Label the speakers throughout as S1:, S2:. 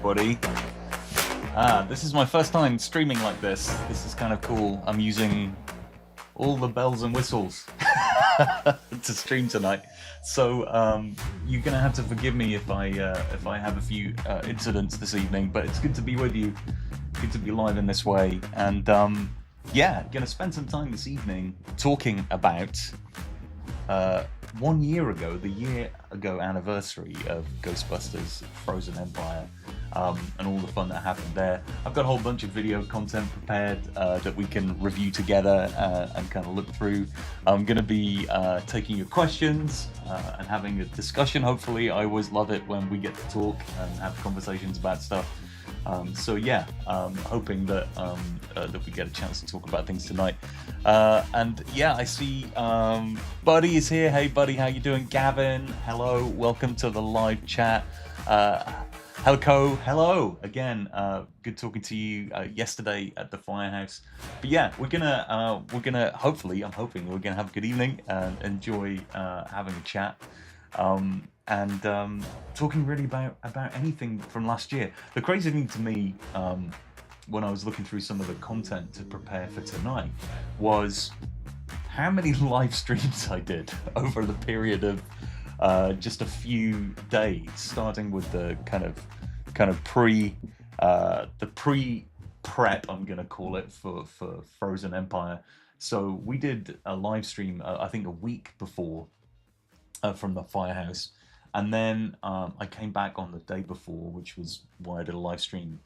S1: everybody. This is my first time streaming like this. This is kind of cool. I'm using all the bells and whistles to stream tonight. So you're gonna have to forgive me if I have a few incidents this evening. But it's good to be with you. Good to be live in this way. And yeah, gonna spend some time this evening talking about 1 year ago, the year ago anniversary of Ghostbusters Frozen Empire, and all the fun that happened there. I've got a whole bunch of video content prepared that we can review together and kind of look through. I'm going to be taking your questions and having a discussion, hopefully. I always love it when we get to talk and have conversations about stuff. So yeah, hoping that that we get a chance to talk about things tonight. And yeah, I see Buddy is here. Hey Buddy, how you doing? Gavin, hello, welcome to the live chat. Helco, hello again. Good talking to you yesterday at the Firehouse. But yeah, we're gonna hopefully, I'm hoping we're gonna have a good evening and enjoy having a chat. And talking really about anything from last year. The crazy thing to me, when I was looking through some of the content to prepare for tonight, was how many live streams I did over the period of just a few days, starting with the kind of pre-prep, I'm gonna call it, for Frozen Empire. So we did a live stream, I think a week before, from the Firehouse. And then I came back on the day before, which was why I did a live stream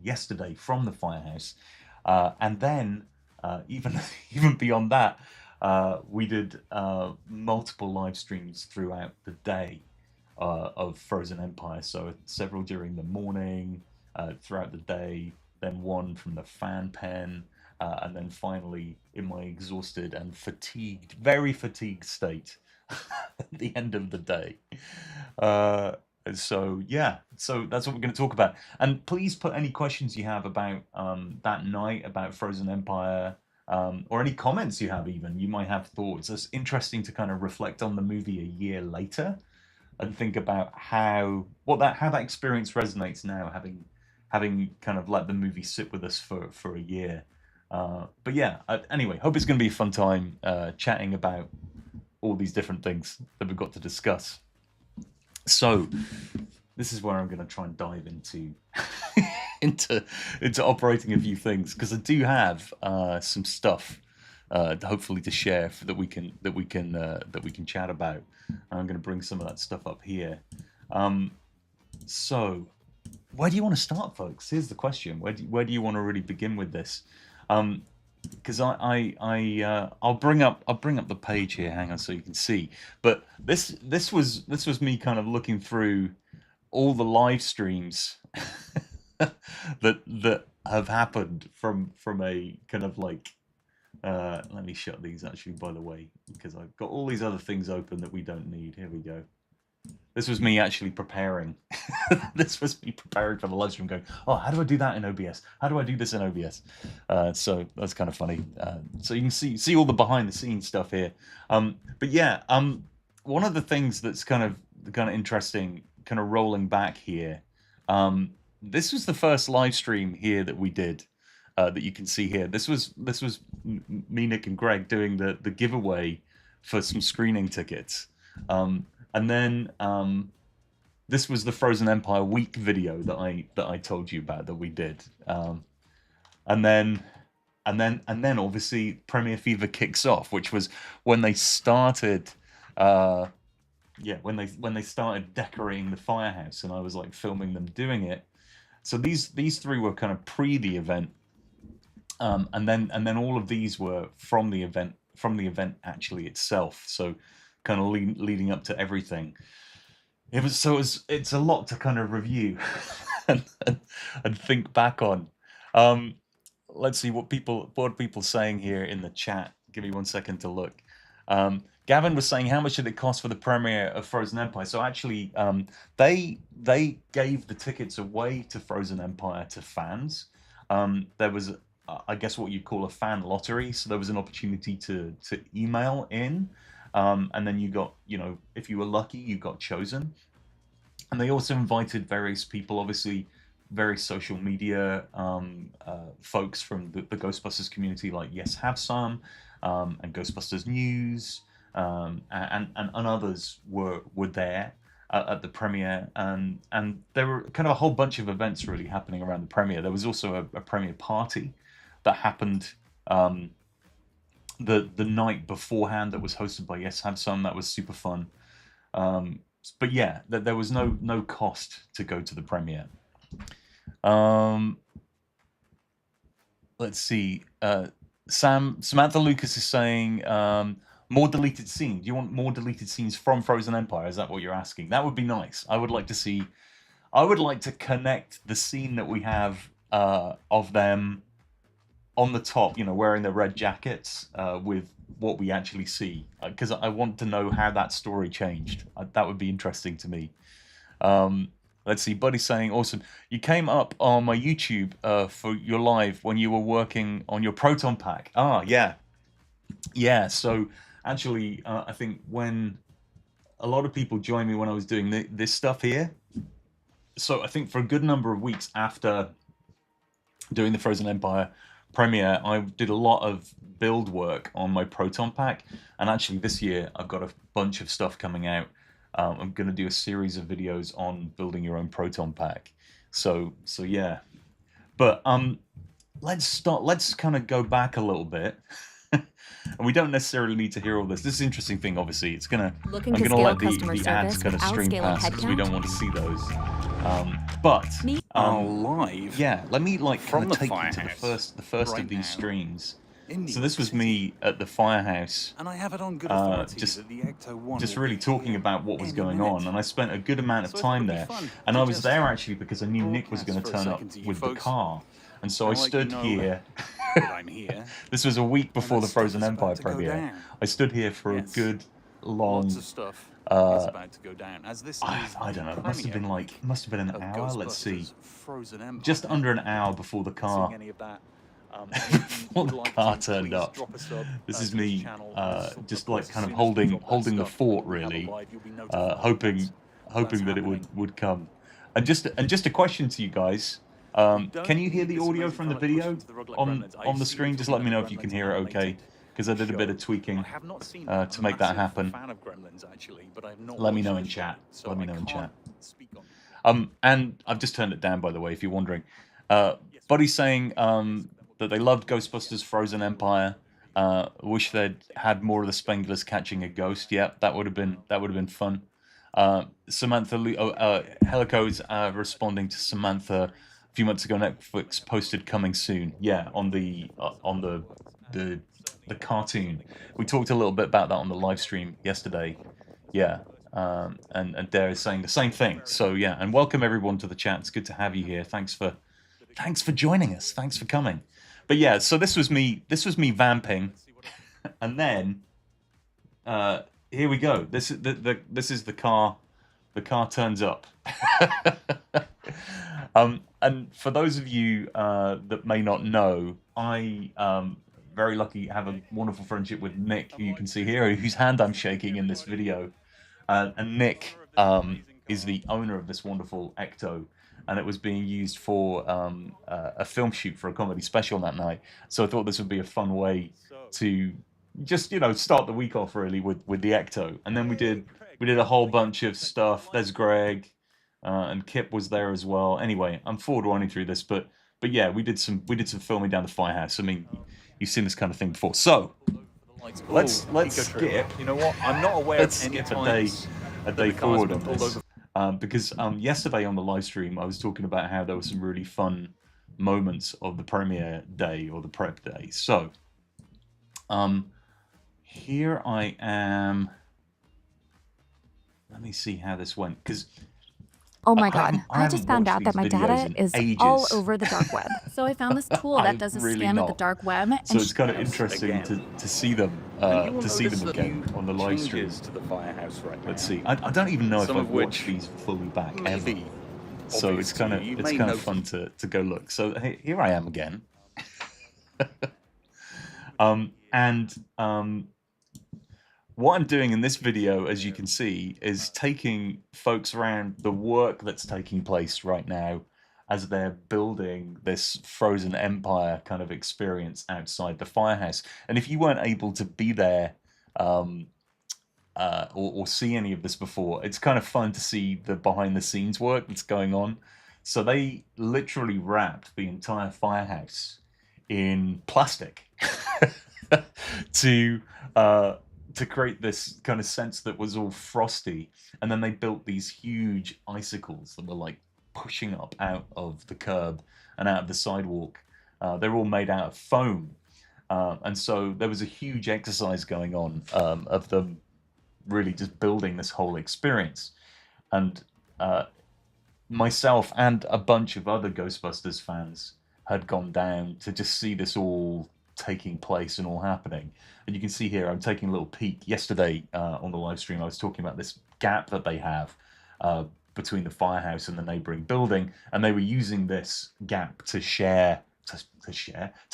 S1: yesterday from the Firehouse. And then even beyond that, we did multiple live streams throughout the day of Frozen Empire. So several during the morning, throughout the day, then one from the fan pen, and then finally in my exhausted and fatigued, very fatigued state at the end of the day. So yeah, so that's what we're going to talk about. And please put any questions you have about that night, about Frozen Empire, or any comments you have. Even you might have thoughts. It's interesting to kind of reflect on the movie a year later and think about how that experience resonates now, having kind of let the movie sit with us for a year. But yeah, anyway, hope it's going to be a fun time chatting about all these different things that we've got to discuss. So this is where I'm going to try and dive into into operating a few things, because I do have some stuff hopefully to share that we can chat about. I'm going to bring some of that stuff up here. So where do you want to start, folks? Here's the question: where do you want to really begin with this? Because I'll bring up the page here. Hang on, so you can see. But this was me kind of looking through all the live streams that have happened from a kind of like. Let me shut these actually, by the way, because I've got all these other things open that we don't need. Here we go. This was me actually preparing. This was me preparing for the live stream, going, oh, how do I do that in OBS? How do I do this in OBS? So that's kind of funny. So you can see all the behind the scenes stuff here. But yeah, one of the things that's kind of interesting, kind of rolling back here. This was the first live stream here that we did. That you can see here. This was me, Nick, and Greg doing the giveaway for some screening tickets. And then this was the Frozen Empire week video that I told you about that we did. And then obviously Premiere Fever kicks off, which was when they started. When they started decorating the Firehouse, and I was like filming them doing it. So these three were kind of pre the event. And then all of these were from the event actually itself. So kind of leading up to everything. It's a lot to kind of review and think back on. Let's see what are people saying here in the chat. Give me 1 second to look. Gavin was saying, how much did it cost for the premiere of Frozen Empire? So actually, they gave the tickets away to Frozen Empire to fans. There was, I guess, what you'd call a fan lottery. So there was an opportunity to email in, and then you got, if you were lucky, you got chosen. And they also invited various people, obviously various social media folks from the Ghostbusters community, like Yes Have Some, and Ghostbusters News, and others were there at the premiere, and there were kind of a whole bunch of events really happening around the premiere. There was also a premiere party that happened the night beforehand that was hosted by Yes Have Some. That was super fun. But yeah, there was no cost to go to the premiere. Let's see. Samantha Lucas is saying more deleted scenes. Do you want more deleted scenes from Frozen Empire? Is that what you're asking? That would be nice. I would like to see. I would like to connect the scene that we have of them on the top, wearing the red jackets, with what we actually see, because I want to know how that story changed. That would be interesting to me. Let's see, Buddy saying, awesome. You came up on my YouTube for your live when you were working on your proton pack. Ah, yeah. Yeah, so actually, I think when a lot of people joined me when I was doing this stuff here, so I think for a good number of weeks after doing the Frozen Empire premiere, I did a lot of build work on my proton pack, and actually this year I've got a bunch of stuff coming out. I'm going to do a series of videos on building your own proton pack. So yeah. But let's kind of go back a little bit. And we don't necessarily need to hear all this. This is an interesting thing, obviously. I'm gonna let the ads kind of stream past because we don't want to see those.
S2: Live.
S1: Yeah, let me
S2: from the
S1: take you to the first
S2: right
S1: of these
S2: now,
S1: streams.
S2: in
S1: So
S2: New
S1: this was
S2: City.
S1: me at the Firehouse,
S2: And I have it on good authority
S1: just
S2: that the Ecto 1
S1: just
S2: will
S1: really
S2: be
S1: talking
S2: here
S1: about what was
S2: any
S1: going
S2: minute.
S1: on, and I spent a good amount of
S2: So I thought
S1: time
S2: it'd be
S1: there.
S2: fun
S1: And
S2: to
S1: I was
S2: just
S1: there actually because I knew Nick was going to
S2: broadcast
S1: turn
S2: for a
S1: up
S2: second to you
S1: with the
S2: folks.
S1: car, and so I
S2: I'll let you
S1: stood
S2: know
S1: here.
S2: that I'm here.
S1: This was a week
S2: And
S1: before
S2: that
S1: the
S2: stuff
S1: Frozen
S2: is
S1: Empire
S2: about to go
S1: premiere.
S2: down.
S1: I stood here for
S2: Yes.
S1: a good long.
S2: Lots of stuff is about to go down. As this is
S1: I don't know. It must have been an
S2: of
S1: hour. Let's see,
S2: Ghostbusters Frozen Empire.
S1: just under an hour before the car.
S2: Seeing any of that,
S1: Before the car turned up. This is me, just kind of holding the fort, really, hoping that it would come. And just a question to you guys: can you hear the audio from the video on the screen? Just let me know if you can hear it, okay? Because I did a bit of tweaking to make that happen. Let me know in chat. Let me know in chat. And I've just turned it down, by the way, if you're wondering. Buddy's saying that they loved Ghostbusters Frozen Empire. Wish they'd had more of the Spenglers catching a ghost. Yeah, that would have been fun. Samantha Helico's responding to Samantha a few months ago. Netflix posted coming soon. Yeah, on the cartoon. We talked a little bit about that on the live stream yesterday. Yeah. And Dare is saying the same thing. So yeah, and welcome everyone to the chat. It's good to have you here. Thanks for joining us. Thanks for coming. But yeah, so this was me vamping, and then here we go. This is the car. The car turns up. And for those of you that may not know, I very lucky have a wonderful friendship with Nick, who you can see here, whose hand I'm shaking in this video. And Nick is the owner of this wonderful Ecto, and it was being used for a film shoot for a comedy special that night. So I thought this would be a fun way to just start the week off really with the Ecto. And then we did a whole bunch of stuff. There's Greg, and Kip was there as well. Anyway, I'm forward running through this, but yeah, we did some filming down the Firehouse. I mean, you've seen this kind of thing before. So let's skip.
S2: You know what? I'm not aware
S1: Let's
S2: of any
S1: skip
S2: times
S1: a day forward on this. Because yesterday on the live stream, I was talking about how there were some really fun moments of the premiere day or the prep day. So here I am. Let me see how this went, because
S3: oh my god, I just found out that my data is all over the dark web. So I found this tool that does a scan of the dark web. And
S1: so it's kind of interesting to see them again on the live stream.
S2: To the Firehouse right now.
S1: Let's see. I don't even know if
S2: Some
S1: I've
S2: of
S1: watched
S2: which
S1: these fully back ever.
S2: maybe,
S1: So it's kind
S2: obviously,
S1: of fun to go look. So here I am again. What I'm doing in this video, as you can see, is taking folks around the work that's taking place right now as they're building this frozen empire kind of experience outside the firehouse. And if you weren't able to be there or see any of this before, it's kind of fun to see the behind the scenes work that's going on. So they literally wrapped the entire firehouse in plastic to create this kind of sense that was all frosty. And then they built these huge icicles that were like pushing up out of the curb and out of the sidewalk. They're all made out of foam. And so there was a huge exercise going on of them really just building this whole experience. And myself and a bunch of other Ghostbusters fans had gone down to just see this all taking place and all happening. And you can see here, I'm taking a little peek. Yesterday on the live stream, I was talking about this gap that they have between the firehouse and the neighboring building, and they were using this gap to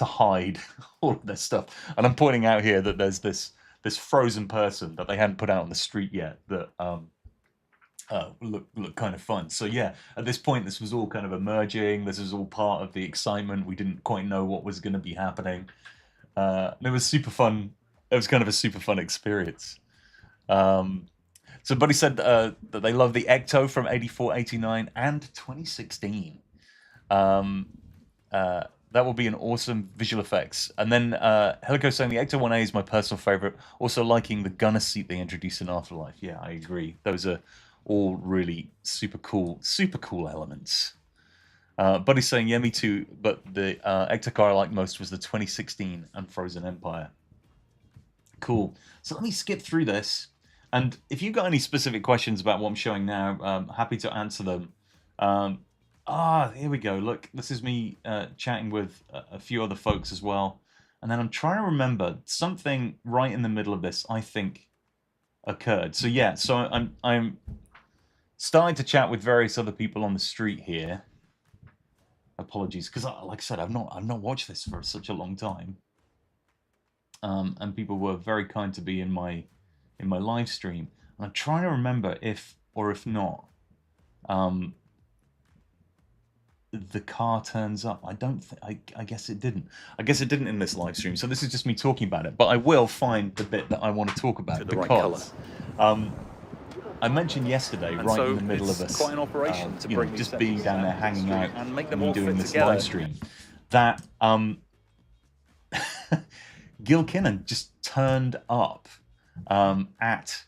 S1: hide all of their stuff. And I'm pointing out here that there's this frozen person that they hadn't put out on the street yet that look kind of fun. So yeah, at this point, this was all kind of emerging. This was all part of the excitement. We didn't quite know what was going to be happening. It was super fun. It was kind of a super fun experience. So Buddy said that they love the Ecto from 84, 89, and 2016. That will be an awesome visual effects. And then Helico saying the Ecto 1A is my personal favorite. Also liking the gunner seat they introduced in Afterlife. Yeah, I agree. Those are all really super cool elements. Buddy's saying, yeah, me too, but the Ecto car I like most was the 2016 and Frozen Empire. Cool. So let me skip through this. And if you've got any specific questions about what I'm showing now, happy to answer them. Here we go. Look, this is me chatting with a few other folks as well. And then I'm trying to remember something right in the middle of this, I think, occurred. So yeah, so I'm starting to chat with various other people on the street here. Apologies, because like I said, I've not watched this for such a long time. And people were very kind to be in my live stream. And I'm trying to remember if or if not. The car turns up. I don't think. I guess it didn't. I guess it didn't in this live stream. So this is just me talking about it. But I will find the bit that I want to talk about because I mentioned yesterday, right in the middle of us,
S2: quite an operation to bring
S1: just being down there, hanging out,
S2: and make them
S1: and
S2: all
S1: doing
S2: fit
S1: this
S2: together.
S1: live stream, that Gil Kinnan just turned up at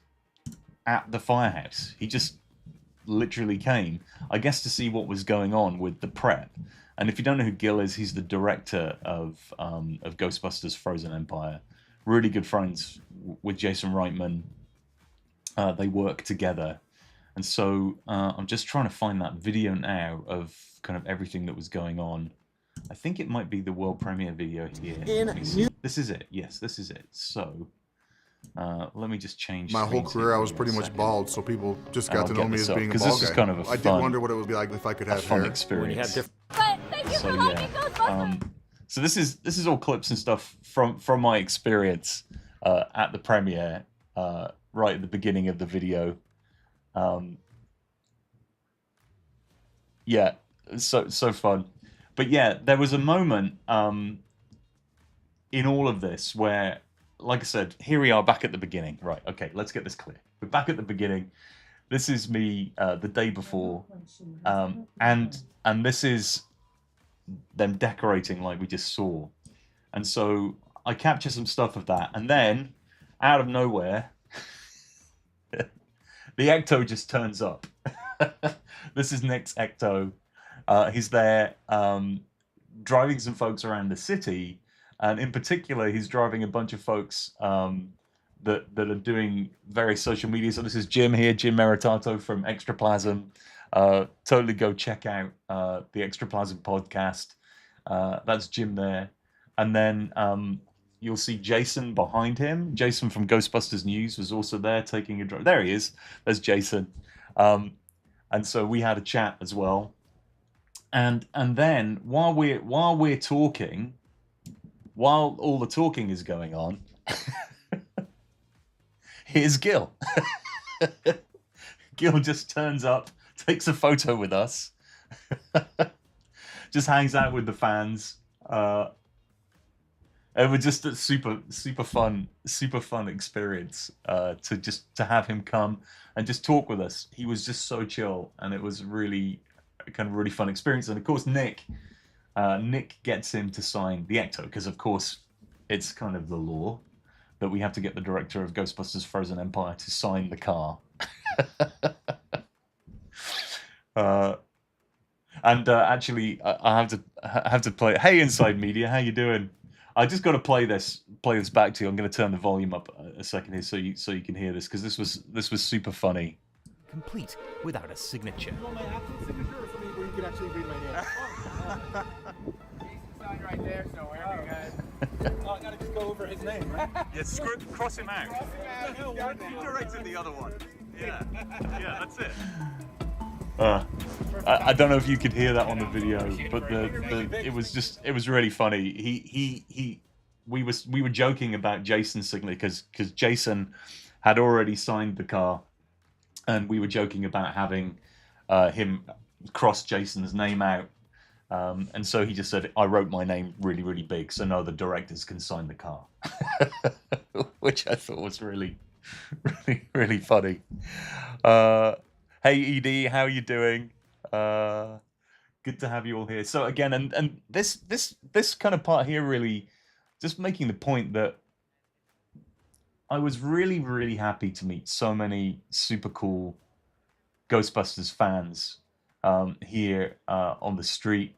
S1: the firehouse. He just literally came, I guess, to see what was going on with the prep. And if you don't know who Gil is, he's the director of Ghostbusters Frozen Empire. Really good friends with Jason Reitman. They work together. And so I'm just trying to find that video now of kind of everything that was going on. I think it might be the world premiere video here. Let me see. This is it. Yes, this is it. So let me just change.
S4: My whole career, I was pretty much bald, so people just got to know me as being a bald guy.
S1: This is kind of a
S4: I did wonder what it would be like if I could have
S1: fun
S4: hair.
S1: experience.
S3: But thank you for liking Ghostbusters.
S1: So this is all clips and stuff from my experience at the premiere, right at the beginning of the video. Yeah, so fun. But yeah, there was a moment in all of this where, like I said, here we are back at the beginning. Right, okay, let's get this clear. We're back at the beginning. This is me the day before, and this is them decorating like we just saw. And so I capture some stuff of that, and then out of nowhere, the Ecto just turns up. This is Nick's Ecto. He's there driving some folks around the city, and in particular, he's driving a bunch of folks that are doing various social media. So this is Jim here, Jim Meritato from Extraplasm. Totally go check out the Extraplasm podcast. That's Jim there. And then you'll see Jason behind him. Jason from Ghostbusters News was also there taking a drive. There he is. There's Jason. And so we had a chat as well. And then while we're talking, while all the talking is going on, here's Gil. Gil just turns up, takes a photo with us. just hangs out with the fans. It was just a super fun experience to have him come and just talk with us. He was just so chill, and it was really kind of really fun experience. And of course, Nick gets him to sign the Ecto, because of course it's kind of the law that we have to get the director of Ghostbusters Frozen Empire to sign the car. Actually, I have to play. Hey, Inside Media, how you doing? I just got to play this back to you. I'm going to turn the volume up a second here so you can hear this, because this was super funny.
S5: Complete without a signature.
S6: You want my actual signature or something where you can actually read my name? Jason's sign right there, so wherever you guys. Oh, I gotta just go over his name, right?
S2: Yeah, cross him out.
S6: No,
S2: You directed the other one. Yeah, that's it.
S1: I don't know if you could hear that on the video, but it was really funny. We were joking about Jason's signature because Jason had already signed the car, and we were joking about having him cross Jason's name out, and so he just said, "I wrote my name really, really big, so no, the directors can sign the car," which I thought was really, really, really funny. Hey Edie, how are you doing? Good to have you all here. So again, and this kind of part here really just making the point that I was really, really happy to meet so many super cool Ghostbusters fans here on the street,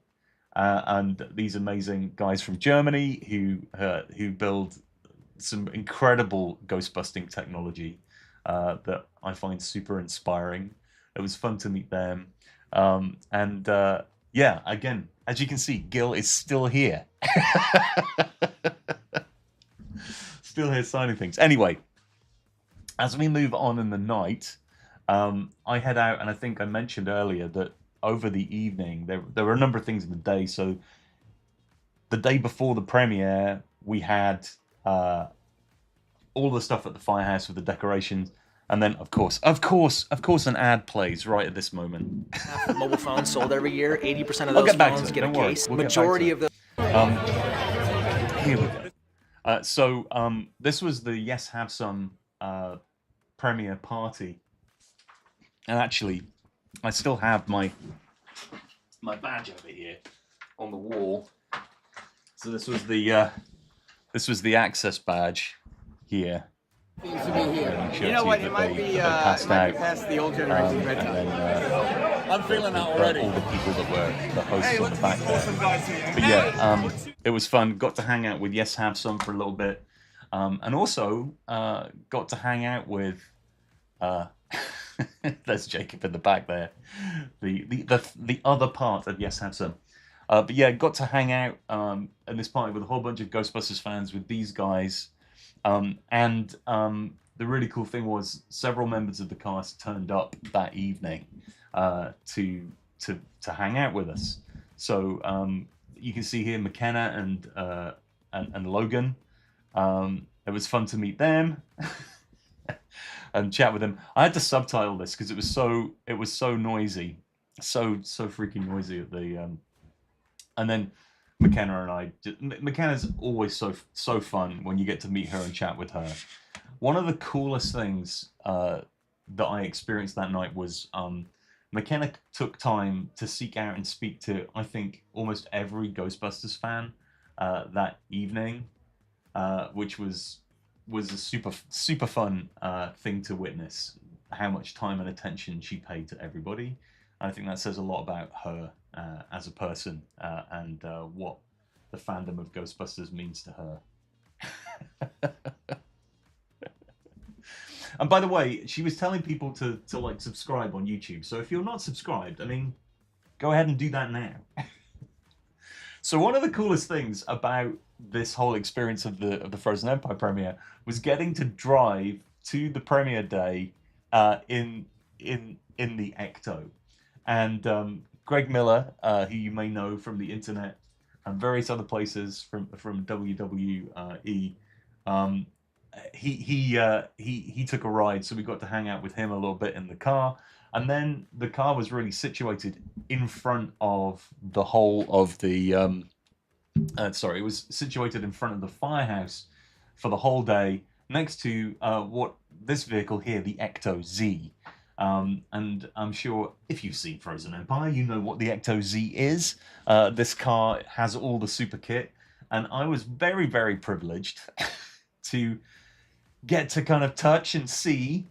S1: and these amazing guys from Germany who build some incredible ghostbusting technology that I find super inspiring. It was fun to meet them. Yeah, again, as you can see, Gil is still here. Still here signing things. Anyway, as we move on in the night, I head out, and I think I mentioned earlier that over the evening, there were a number of things in the day. So the day before the premiere, we had all the stuff at the Firehouse with the decorations. And then, of course, an ad plays right at this moment.
S7: Half of mobile phones sold every year. 80% of those phones get a case. Majority of the
S1: here we go. This was the Yes Have Some premiere party, and actually, I still have my badge over here on the wall. So this was the access badge here.
S6: Seems to be here. You know what? It might be past the old generation bedtime. I'm feeling that already.
S1: All the people that were the hosts on the back there. But yeah, it was fun. Got to hang out with Yes Have Some for a little bit, and also got to hang out with. There's Jacob in the back there, the other part of Yes Have Some. But yeah, got to hang out in this party with a whole bunch of Ghostbusters fans with these guys. The really cool thing was several members of the cast turned up that evening to hang out with us. So you can see here McKenna and Logan. It was fun to meet them and chat with them. I had to subtitle this because it was so noisy, so freaking noisy at the and then McKenna and I. McKenna's always so fun when you get to meet her and chat with her. One of the coolest things that I experienced that night was McKenna took time to seek out and speak to, I think, almost every Ghostbusters fan that evening, which was a super fun thing to witness. How much time and attention she paid to everybody. I think that says a lot about her as a person and what the fandom of Ghostbusters means to her. And by the way, she was telling people to like subscribe on YouTube. So if you're not subscribed, I mean, go ahead and do that now. So one of the coolest things about this whole experience of the Frozen Empire premiere was getting to drive to the premiere day in the Ecto. And Greg Miller, who you may know from the internet and various other places from WWE, he took a ride, so we got to hang out with him a little bit in the car. And then the car was really situated in front of the whole of the it was situated in front of the Firehouse for the whole day, next to what this vehicle here, the Ecto Z. And I'm sure if you've seen Frozen Empire, you know what the Ecto Z is. This car has all the super kit, and I was very, very privileged to get to kind of touch and see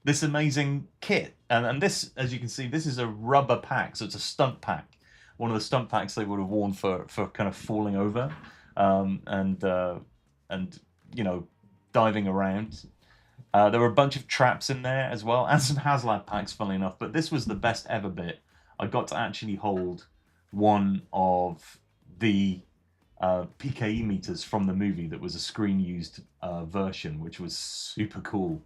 S1: this amazing kit. And this, as you can see, this is a rubber pack, so it's a stunt pack. One of the stunt packs they would have worn for kind of falling over and you know, diving around. There were a bunch of traps in there as well, and some HasLab packs, funnily enough. But this was the best ever bit. I got to actually hold one of the PKE meters from the movie that was a screen-used version, which was super cool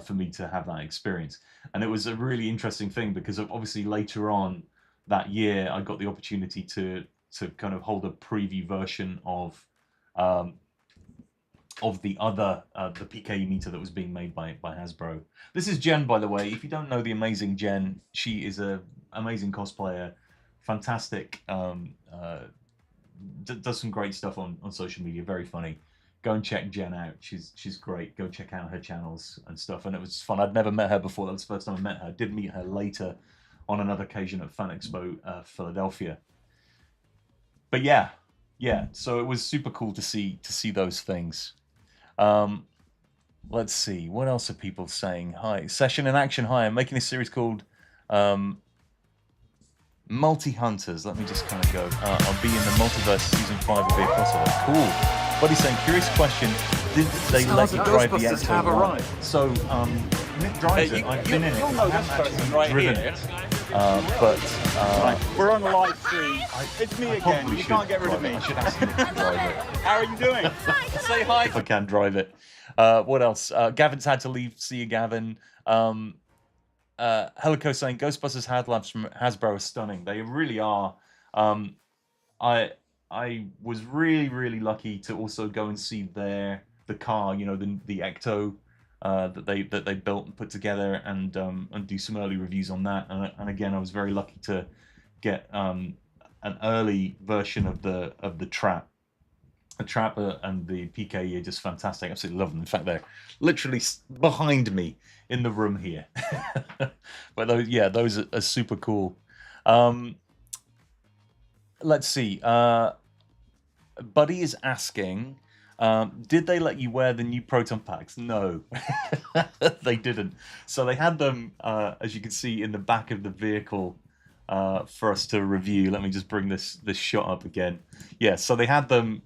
S1: for me to have that experience. And it was a really interesting thing because obviously later on that year, I got the opportunity to kind of hold a preview version of the other the PKE meter that was being made by Hasbro. This is Jen, by the way. If you don't know the amazing Jen, she is an amazing cosplayer, fantastic, does some great stuff on social media, very funny. Go and check Jen out. She's great. Go check out her channels and stuff. And it was fun. I'd never met her before. That was the first time I met her. I did meet her later on another occasion at Fan Expo Philadelphia. But yeah, so it was super cool to see those things. Let's see, what else are people saying? Hi, Session in Action. Hi, I'm making a series called Multi Hunters. Let me just kind of go. I'll be in the multiverse season 5 of Be Possible. Cool. Buddy's saying, curious question. Did they let you drive the Ecto
S2: have a ride?
S1: So Nick drives it. I've been in it.
S2: You'll know this person right here. We're on the live stream. It's me again. You can't get rid of me.
S1: I should ask Nick to drive it.
S2: How are you doing? Say hi.
S1: If I can drive it. What else? Gavin's had to leave. See you, Gavin. Helico saying Ghostbusters HasLabs from Hasbro are stunning. They really are. I was really lucky to also go and see the car, you know, the Ecto that they built and put together, and do some early reviews on that. And again, I was very lucky to get an early version of the trap. The trap and the PKE are just fantastic. Absolutely love them. In fact, they're literally behind me in the room here. But those are super cool. Let's see. Buddy is asking, did they let you wear the new proton packs? No, they didn't. So they had them, as you can see, in the back of the vehicle for us to review. Let me just bring this shot up again. Yeah, so they had them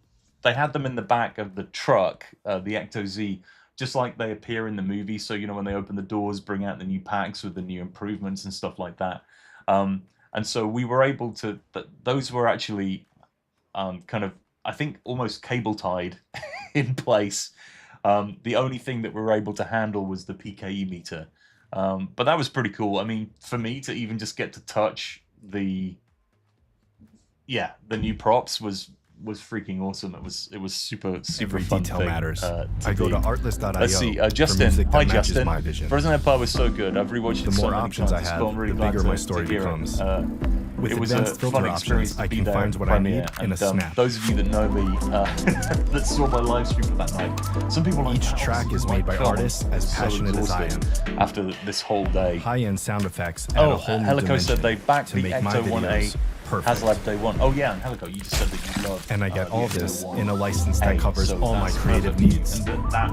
S1: in the back of the truck, the Ecto Z, just like they appear in the movie. So, you know, when they open the doors, bring out the new packs with the new improvements and stuff like that. And so we were able to, those were actually kind of, I think, almost cable tied in place. The only thing that we were able to handle was the PKE meter. But that was pretty cool. I mean, for me to even just get to touch the new props was freaking awesome. It was super
S5: Every
S1: fun
S5: detail
S1: thing,
S5: matters.
S1: to
S5: I go to
S1: do.
S5: artlist.io.
S1: Let's see,
S5: for
S1: Justin.
S5: music that
S1: Hi,
S5: matches
S1: Justin.
S5: my vision.
S1: Frozen Empire was so good. I've rewatched
S5: The
S1: it so
S5: more
S1: many
S5: options I
S1: times.
S5: have,
S1: I'm really
S5: the
S1: glad
S5: bigger
S1: to
S5: my story
S1: hear
S5: becomes.
S1: it.
S5: With
S1: It was a
S5: advanced filter
S1: fun experience
S5: options,
S1: to
S5: I
S1: be
S5: can
S1: there
S5: find
S1: at
S5: what I
S1: premiere,
S5: need in a
S1: and,
S5: snap.
S1: those of you that know me, that saw my live stream that night, some people are like,
S5: Each
S1: "Wow,
S5: track
S1: this
S5: is
S1: my
S5: made by
S1: film."
S5: artists as
S1: So
S5: passionate as I am.
S1: exhausting after this whole day.
S5: High-end sound effects add a whole new
S1: Helico
S5: dimension
S1: said they backed
S5: to
S1: the
S5: make my
S1: Ecto 1A
S5: videos perfect.
S1: HasLab Day 1. Oh yeah, and Helico, you just said that you love.
S5: And I get
S1: the
S5: all
S1: Ecto
S5: this
S1: 1A,
S5: in a license that covers
S1: so
S5: all my
S1: that's
S5: creative
S1: perfect.
S5: needs.
S1: And
S5: I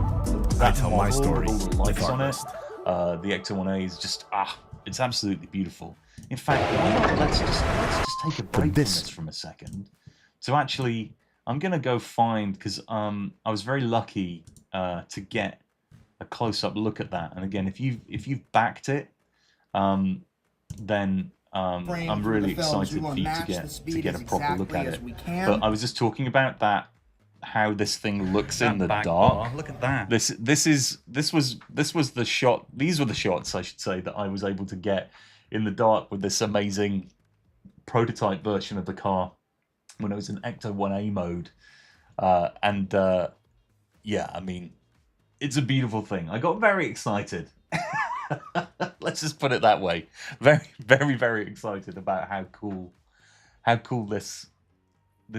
S1: that
S5: tell my
S1: model
S5: story
S1: with all the
S5: with
S1: lights on it,
S5: Artlist.
S1: the Ecto 1A is just it's absolutely beautiful. In fact, let's just take a break from this for a second. To actually, I'm gonna go find, because I was very lucky to get a close-up look at that. And again, if you've backed it, then I'm really excited for you to get a proper look at it. But I was just talking about that, how this thing looks in the dark.
S8: Look at that.
S1: This was the shot. These were the shots, I should say, that I was able to get in the dark with this amazing prototype version of the car when it was in Ecto 1A mode. Yeah, I mean, it's a beautiful thing. I got very excited. Let's just put it that way. Very, very, very excited about how cool this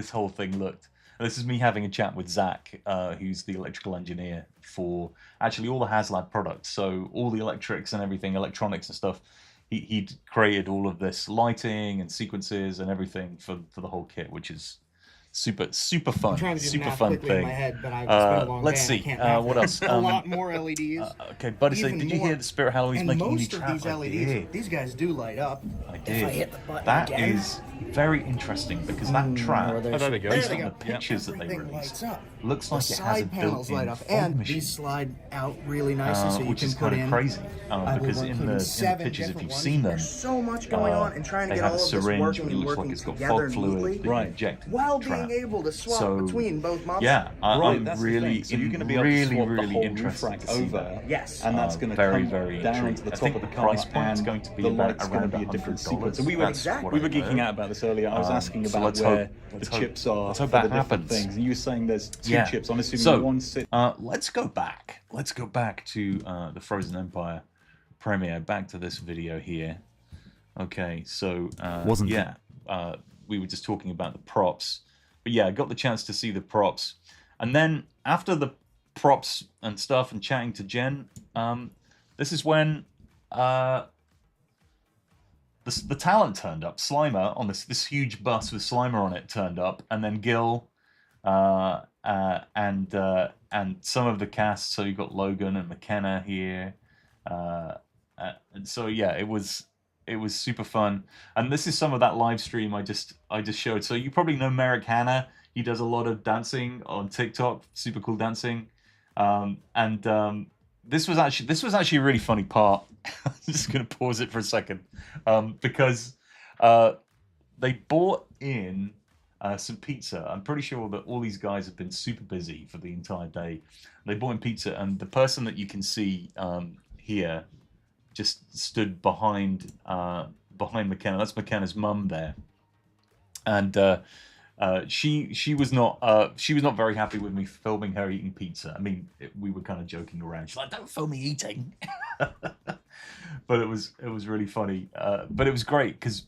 S1: whole thing looked. And this is me having a chat with Zach, who's the electrical engineer for actually all the HasLab products. So all the electrics and everything, electronics and stuff. He'd created all of this lighting and sequences and everything for the whole kit, which is super fun, super fun thing. In my head, but let's see, what else?
S8: A lot more LEDs.
S1: Okay, buddy, so did you hear that Spirit Halloween's making a new trap?
S8: Most of these LEDs, these guys do light up.
S1: I did. If I hit the button that again. Is very interesting because that trap,
S5: there we go.
S1: based on the pictures that they released, looks like it has a built-in fog machine.
S8: These slide out really nicely, so you
S1: which
S8: can
S1: is
S8: put
S1: kind
S8: in.
S1: of crazy because in the pictures, if you've seen them,
S8: so much going on and trying to
S1: they
S8: get
S1: have
S8: all
S1: a
S8: of this
S1: syringe,
S8: working
S1: but it
S8: and
S1: looks like
S8: working
S1: it's got
S8: together
S1: fog fluid
S8: neatly,
S1: that you inject
S8: while
S1: trap.
S8: being able to swap between both months.
S1: Yeah, I'm really,
S9: so you're going to be able to swap the whole roof rack over,
S8: yes,
S9: and that's going to come down to the top of the car,
S1: price point is going to be
S9: the
S1: about
S9: light's going to be a different sequence. So we were
S8: Exactly.
S9: geeking out about this earlier. I was asking about where the chips are for the different things, and you were saying there's two chips. I'm assuming one sits.
S1: Let's go back. Let's go back to the Frozen Empire premiere. Back to this video here. Okay, so we were just talking about the props, but yeah, I got the chance to see the props, and then after the props and stuff and chatting to Jen, this is when the talent turned up. Slimer on this huge bus with Slimer on it turned up, and then Gil, and some of the cast. So you got Logan and McKenna here, and so yeah, it was super fun. And this is some of that live stream I just showed. So you probably know Merrick Hanna. He does a lot of dancing on TikTok, super cool dancing, this was actually a really funny part. I'm just going to pause it for a second, because they bought in some pizza. I'm pretty sure that all these guys have been super busy for the entire day. They bought in pizza, and the person that you can see here just stood behind McKenna. That's McKenna's mum there, and she was not very happy with me filming her eating pizza. I mean, we were kind of joking around. She's like, "Don't film me eating," but it was really funny. But it was great because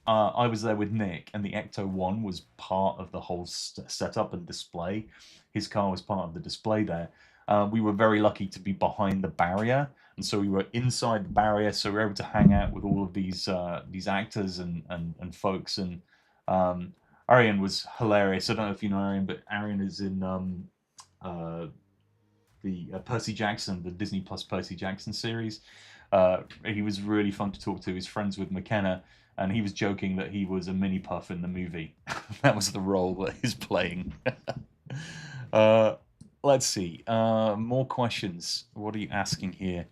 S1: I was there with Nick, and the Ecto 1 was part of the whole setup and display. His car was part of the display there. We were very lucky to be behind the barrier, and so we were inside the barrier, so we were able to hang out with all of these actors and folks. And Arian was hilarious. I don't know if you know Arian, but Arian is in the Percy Jackson, the Disney Plus Percy Jackson series. He was really fun to talk to. He's friends with McKenna, and he was joking that he was a mini puff in the movie. That was the role that he's playing. Let's see. More questions. What are you asking here?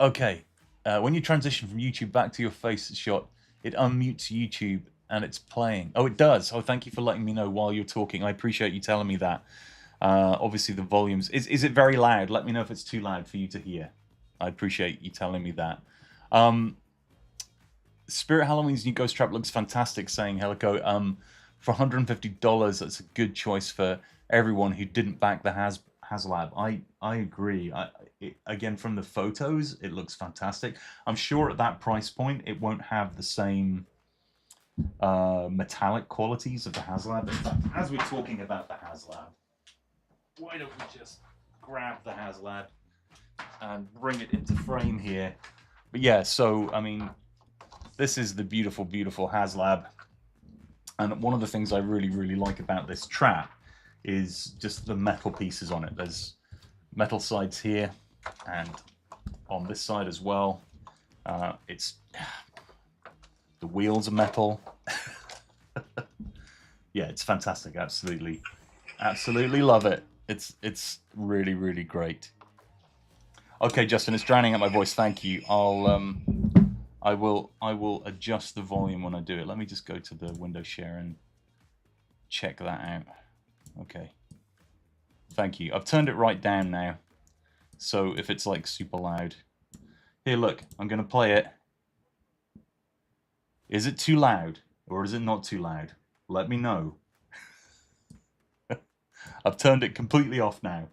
S1: Okay. When you transition from YouTube back to your face shot, it unmutes YouTube and it's playing. Oh, it does. Oh, thank you for letting me know while you're talking. I appreciate you telling me that. Obviously, the volumes. Is it very loud? Let me know if it's too loud for you to hear. I appreciate you telling me that. Spirit Halloween's new Ghost Trap looks fantastic, saying Helico. For $150, that's a good choice for everyone who didn't back the HasLab. I agree. Again, from the photos, it looks fantastic. I'm sure at that price point, it won't have the same metallic qualities of the HasLab. In fact, as we're talking about the HasLab, why don't we just grab the HasLab and bring it into frame here? But yeah, so, I mean, this is the beautiful, beautiful HasLab. And one of the things I really, really like about this trap is just the metal pieces on it. There's metal sides here and on this side as well. It's the wheels are metal. Yeah, it's fantastic. Absolutely, absolutely love it. It's really, really great. Okay, Justin, it's drowning out my voice. Thank you. I will adjust the volume when I do it. Let me just go to the window share and check that out. Okay. Thank you. I've turned it right down now. So if it's like super loud. Here, look, I'm going to play it. Is it too loud or is it not too loud? let me know. I've turned it completely off now.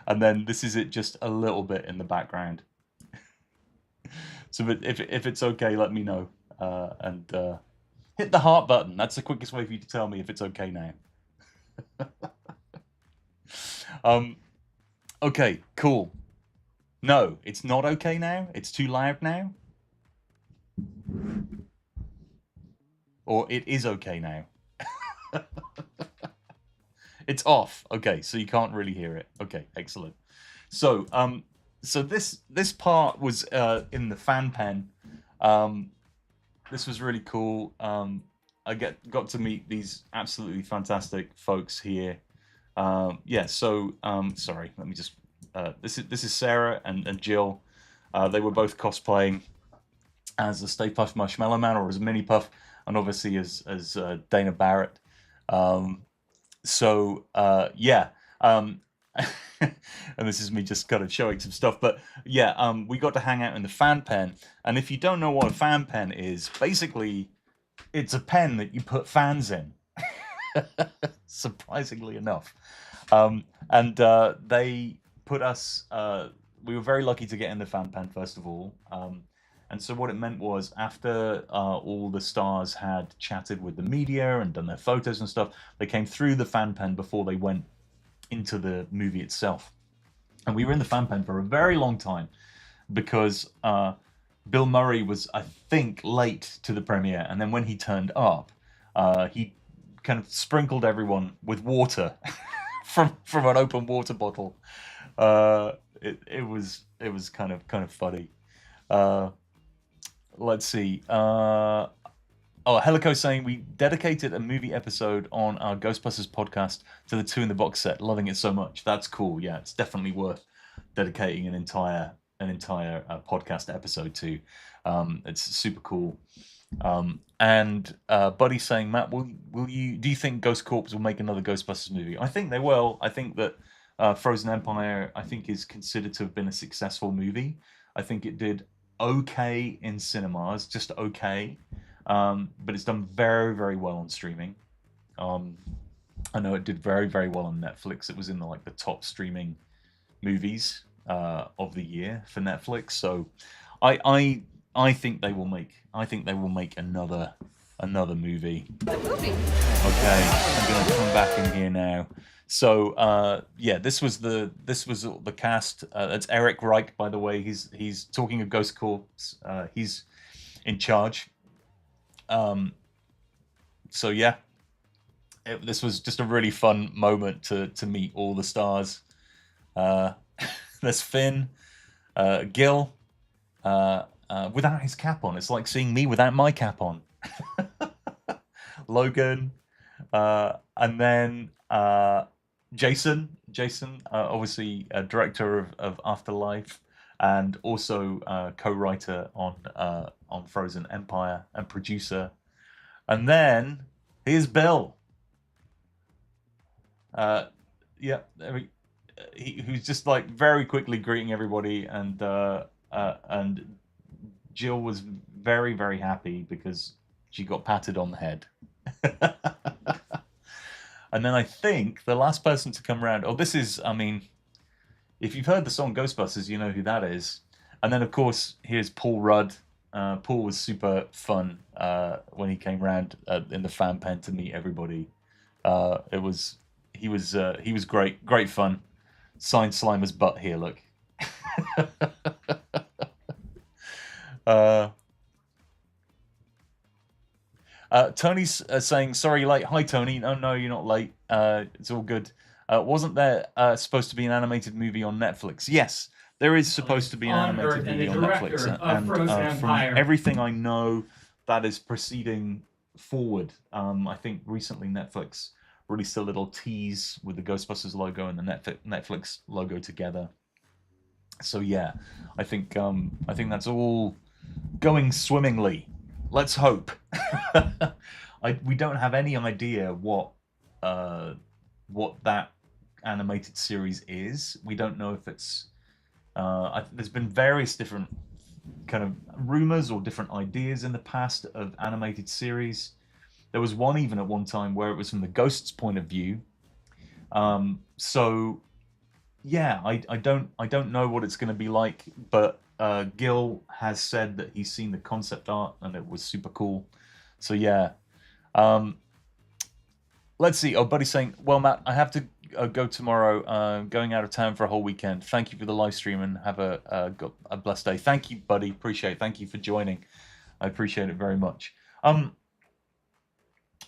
S1: And then this is it just a little bit in the background. So if it's okay, let me know. And hit the heart button. That's the quickest way for you to tell me if it's okay now. Okay, cool. No, it's not okay now. It's too loud now. Or it is okay now. It's off. Okay, so you can't really hear it. Okay, excellent. So so this part was in the fan pen. This was really cool. I got to meet these absolutely fantastic folks here. Yeah, so sorry, let me just this is Sarah and Jill. They were both cosplaying as a Stay Puft Marshmallow Man, or as Mini Puff, and obviously as Dana Barrett. So yeah, and this is me just kind of showing some stuff, but yeah, we got to hang out in the fan pen. And if you don't know what a fan pen is, basically it's a pen that you put fans in. Surprisingly enough. And they put us, we were very lucky to get in the fan pen, first of all. And so what it meant was, after all the stars had chatted with the media and done their photos and stuff, they came through the fan pen before they went into the movie itself. And we were in the fan pen for a very long time because Bill Murray was, I think, late to the premiere. And then when he turned up, he kind of sprinkled everyone with water from an open water bottle. It was kind of funny. Let's see. Oh, Helico saying, we dedicated a movie episode on our Ghostbusters podcast to the Two in the Box set. Loving it so much. That's cool. Yeah, it's definitely worth dedicating an entire podcast episode to. It's super cool. And Buddy saying, Matt, do you think Ghost Corps will make another Ghostbusters movie? I think they will. I think that Frozen Empire, I think, is considered to have been a successful movie. I think it did okay in cinemas, just okay, but it's done very, very well on streaming. I know it did very, very well on Netflix. It was in the top streaming movies of the year for Netflix. So I think they will make another movie. Okay, I'm gonna come back in here now. So yeah, this was the cast. That's Eric Reich, by the way. He's talking of Ghost Corps. He's in charge. So yeah, this was just a really fun moment to meet all the stars. There's Finn, Gil, without his cap on. It's like seeing me without my cap on. Logan, and then Jason, obviously director of Afterlife, and also co-writer on Frozen Empire and producer. And then here's Bill. Yeah, who's just very quickly greeting everybody, and Jill was very, very happy because she got patted on the head. And then I think the last person to come around, this is, if you've heard the song Ghostbusters, you know who that is. And then, of course, here's Paul Rudd. Paul was super fun when he came around in the fan pen to meet everybody. He was great fun. Signed Slimer's butt here, look. Tony's saying, sorry, late. Hi, Tony. No, you're not late. It's all good. Wasn't there supposed to be an animated movie on Netflix? Yes, there is supposed to be an animated movie on Netflix. And from everything I know, that is proceeding forward. I think recently Netflix released a little tease with the Ghostbusters logo and the Netflix logo together. So yeah, I think that's all going swimmingly. Let's hope. We don't have any idea what that animated series is. We don't know if it's. There's been various different kind of rumors or different ideas in the past of animated series. There was one even at one time where it was from the ghost's point of view. So yeah, I don't know what it's going to be like, but Gil has said that he's seen the concept art and it was super cool. So yeah, let's see. Oh, Buddy's saying, well, Matt, I have to go tomorrow. Going out of town for a whole weekend. Thank you for the live stream and have a blessed day. Thank you, Buddy. Appreciate it. Thank you for joining. I appreciate it very much.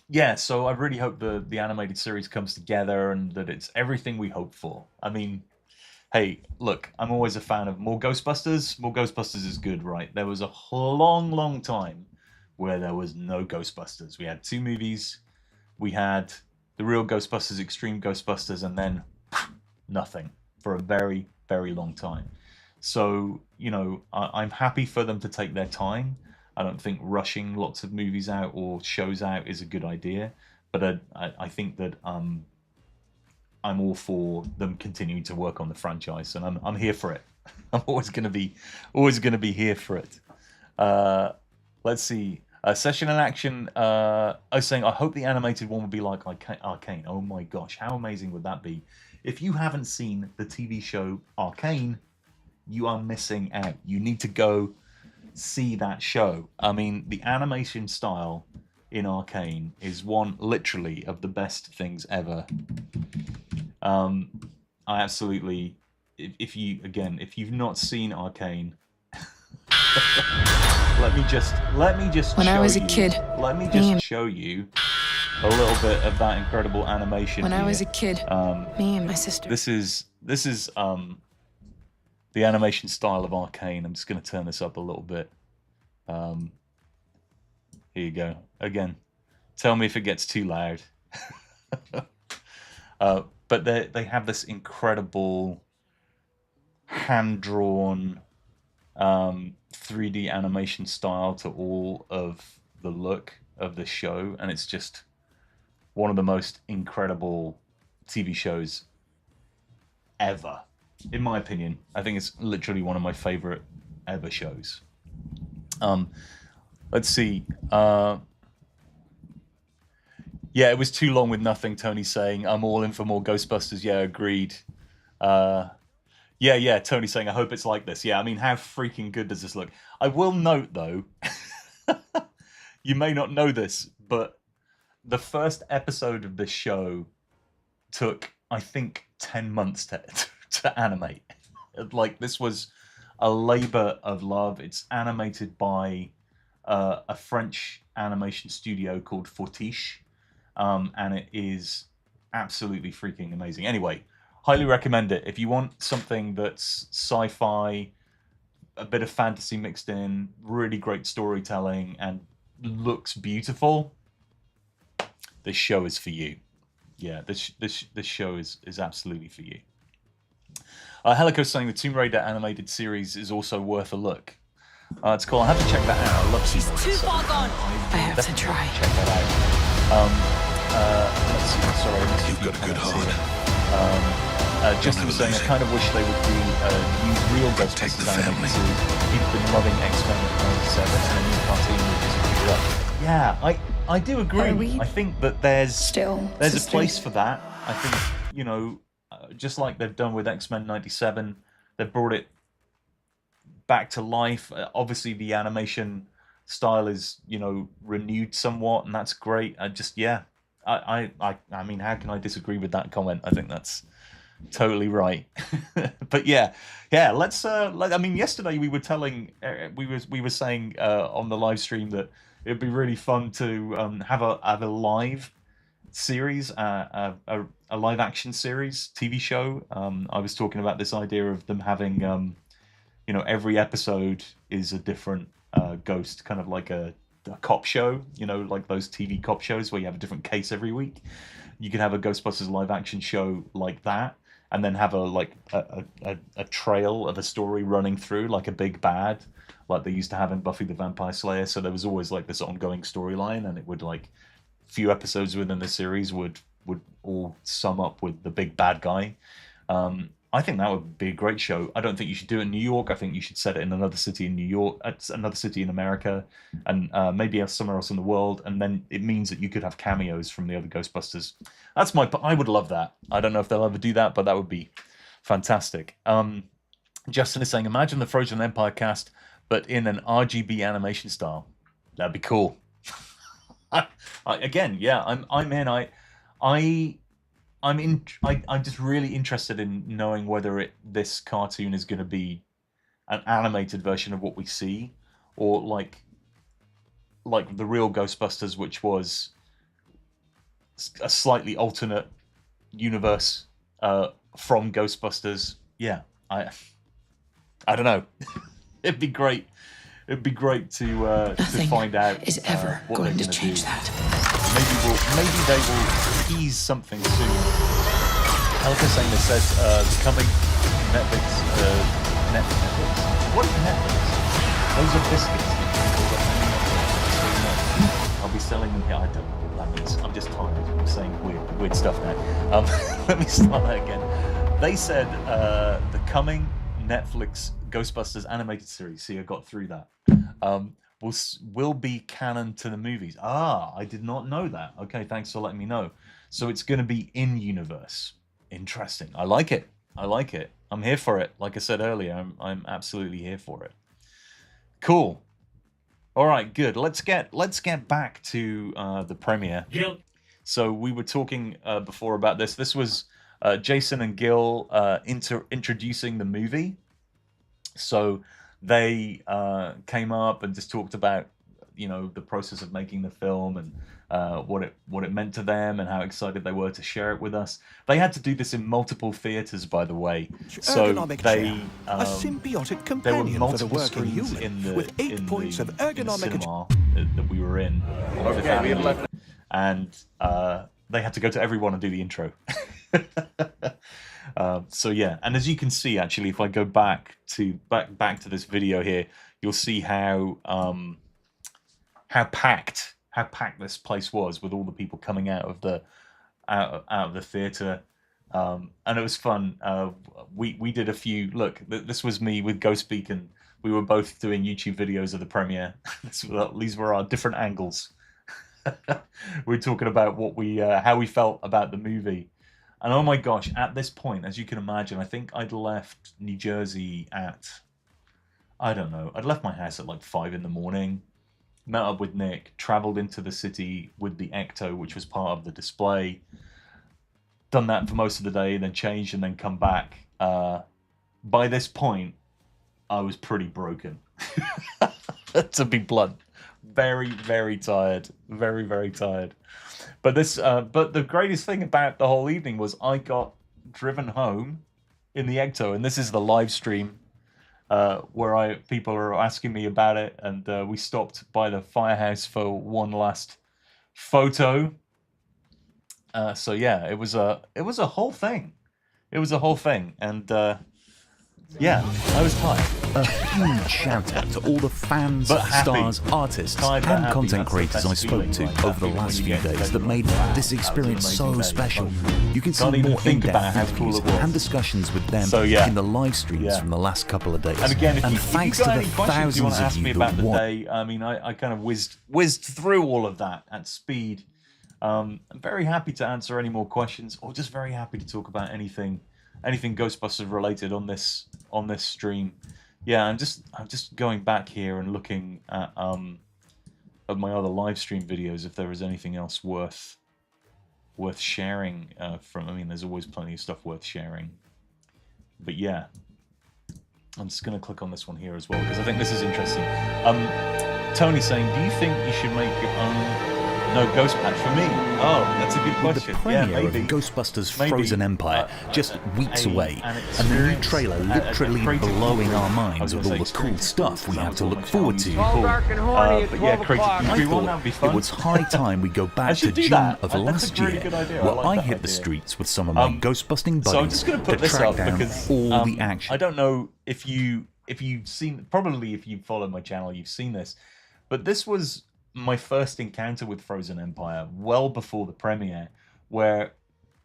S1: Yeah, so I really hope the animated series comes together and that it's everything we hope for. I mean, hey, look, I'm always a fan of more Ghostbusters. More Ghostbusters is good, right? There was a long time where there was no Ghostbusters. We had 2 movies. We had the real Ghostbusters, Extreme Ghostbusters, and then nothing for a very, very long time. So, you know, I'm happy for them to take their time. I don't think rushing lots of movies out or shows out is a good idea. But I think that I'm all for them continuing to work on the franchise, and I'm here for it. I'm always gonna be here for it. Let's see. Session and Action. I was saying I hope the animated one will be like Arcane. Oh my gosh, how amazing would that be? If you haven't seen the TV show Arcane, you are missing out. You need to go see that show. I mean, the animation style in Arcane is one literally of the best things ever. I absolutely, if you've not seen Arcane, let me just
S10: when I was a kid,
S1: let me just show you a little bit of that incredible animation.
S10: When
S1: here.
S10: I was a kid, me and my sister.
S1: This is the animation style of Arcane. I'm just going to turn this up a little bit. Here you go. Again, tell me if it gets too loud. But they have this incredible hand-drawn 3D animation style to all of the look of the show, and it's just one of the most incredible TV shows ever. In my opinion, I think it's literally one of my favorite ever shows. Let's see. Yeah, it was too long with nothing. Tony's saying, I'm all in for more Ghostbusters. Yeah, agreed. Yeah, Tony's saying, I hope it's like this. Yeah, I mean, how freaking good does this look? I will note, though, you may not know this, but the first episode of this show took, I think, 10 months to animate. Like, this was a labor of love. It's animated by a French animation studio called Fortiche, and it is absolutely freaking amazing. Anyway, highly recommend it. If you want something that's sci-fi, a bit of fantasy mixed in, really great storytelling, and looks beautiful, this show is for you. Yeah, this show is absolutely for you. Helico's saying the Tomb Raider animated series is also worth a look. It's cool. I have to check that out. I love Tomb Raider.
S10: She's too far gone. I have to try.
S1: Check that out. Let's see. Sorry,
S11: you've got a good heart.
S1: Justin was saying, I kind of wish they would do a new real Ghostbusters animated series. People have been loving X-Men at 97 and a new cartoon would just keep it up. Yeah, I do agree. I think that there's a place for that. I think, you know, just like they've done with X-Men 97, they've brought it back to life. Obviously, the animation style is, you know, renewed somewhat, and that's great. I mean, how can I disagree with that comment? I think that's totally right. But yeah, let's. I mean, yesterday we were saying on the live stream that it'd be really fun to have a live series, a live action series TV show. I was talking about this idea of them having, you know, every episode is a different ghost, kind of like a cop show, you know, like those TV cop shows where you have a different case every week. You could have a Ghostbusters live action show like that, and then have a trail of a story running through, like a big bad, like they used to have in Buffy the Vampire Slayer. So there was always like this ongoing storyline, and it would, like, few episodes within the series would all sum up with the big bad guy. I I think that would be a great show. I don't think you should do it in New York. I think you should set it in another city in New York, another city in America, and maybe somewhere else in the world. And then it means that you could have cameos from the other Ghostbusters. I would love that. I don't know if they'll ever do that, but that would be fantastic. Justin is saying, imagine the Frozen Empire cast, but in an RGB animation style. That'd be cool. Again, yeah, I'm in. I'm just really interested in knowing whether this cartoon is going to be an animated version of what we see, or like the real Ghostbusters, which was a slightly alternate universe from Ghostbusters. Yeah, I don't know. It'd be great. It'd be great to find out.
S10: Is ever
S1: what
S10: going
S1: they're
S10: to
S1: gonna
S10: change
S1: do.
S10: that?
S1: Maybe they will tease something soon. Elka's saying they said coming Netflix. What is Netflix? Those are biscuits. I'll be selling them here. I don't know what that means. I'm just tired. I'm saying weird stuff now. Let me start that again. They said the coming Netflix Ghostbusters animated series. See, I got through that. Will be canon to the movies. I did not know that. Okay, thanks for letting me know. So it's going to be in universe. Interesting. I like it. I'm here for it. Like I said earlier, I'm absolutely here for it. Cool. All right, good. Let's get back to the premiere.
S11: Gil.
S1: So we were talking before about this. This was Jason and Gil introducing the movie. So they came up and just talked about, the process of making the film and what it meant to them and how excited they were to share it with us. They had to do this in multiple theaters, by the way. So they
S11: a symbiotic
S1: there were
S11: companion for the
S1: multiple
S11: working
S1: screens
S11: human with 8 points of
S1: in the
S11: ergonomic
S1: cinema that we were in. And they had to go to everyone and do the intro. So yeah, and as you can see, actually, if I go back to this video here, you'll see how packed this place was with all the people coming out of the theater, and it was fun. We did a few. Look, this was me with Ghost Beacon. We were both doing YouTube videos of the premiere. These were our different angles. We're talking about how we felt about the movie. And oh my gosh, at this point, as you can imagine, I think I'd left New Jersey at, I don't know, I'd left my house at like 5 a.m, met up with Nick, traveled into the city with the Ecto, which was part of the display, done that for most of the day, then changed and then come back. By this point, I was pretty broken, to be blunt. Very, very tired. Very, very tired. But the greatest thing about the whole evening was I got driven home in the Ecto, and this is the live stream where people are asking me about it, and we stopped by the Firehouse for one last photo. So yeah, it was a whole thing. It was a whole thing, and yeah, I was tired.
S12: A huge shout out to all the fans, stars, artists, and content creators I spoke to over the last few days that made this experience so special. You can see more in-depth interviews and discussions with them in the live streams from the last couple of days.
S1: And again, if
S12: thanks
S1: you
S12: to
S1: got
S12: the
S1: any questions
S12: thousands
S1: you want to
S12: of
S1: ask me
S12: you
S1: about
S12: that
S1: the
S12: watched.
S1: day, I mean, I kind of whizzed through all of that at speed. I'm very happy to answer any more questions, or just very happy to talk about anything Ghostbusters related on this stream. Yeah, I'm just going back here and looking at my other live stream videos if there is anything else worth sharing from. I mean, there's always plenty of stuff worth sharing. But yeah, I'm just going to click on this one here as well because I think this is interesting. Tony saying, do you think you should make your own Ghost patch for me? Oh, that's a good question.
S12: The premiere of Ghostbusters Frozen Empire just weeks away, and the new trailer literally blowing our minds with all the cool stuff we have to look forward to.
S1: But yeah, creative everyone, that'd be fun.
S12: It was high time we go back to June of last year, where I hit the streets with some of my ghostbusting
S1: so I'm
S12: buddies
S1: just going to put
S12: to
S1: this
S12: track
S1: up
S12: down
S1: because
S12: all the action.
S1: I don't know if you've seen, probably if you've followed my channel, you've seen this, but this was my first encounter with Frozen Empire well before the premiere, where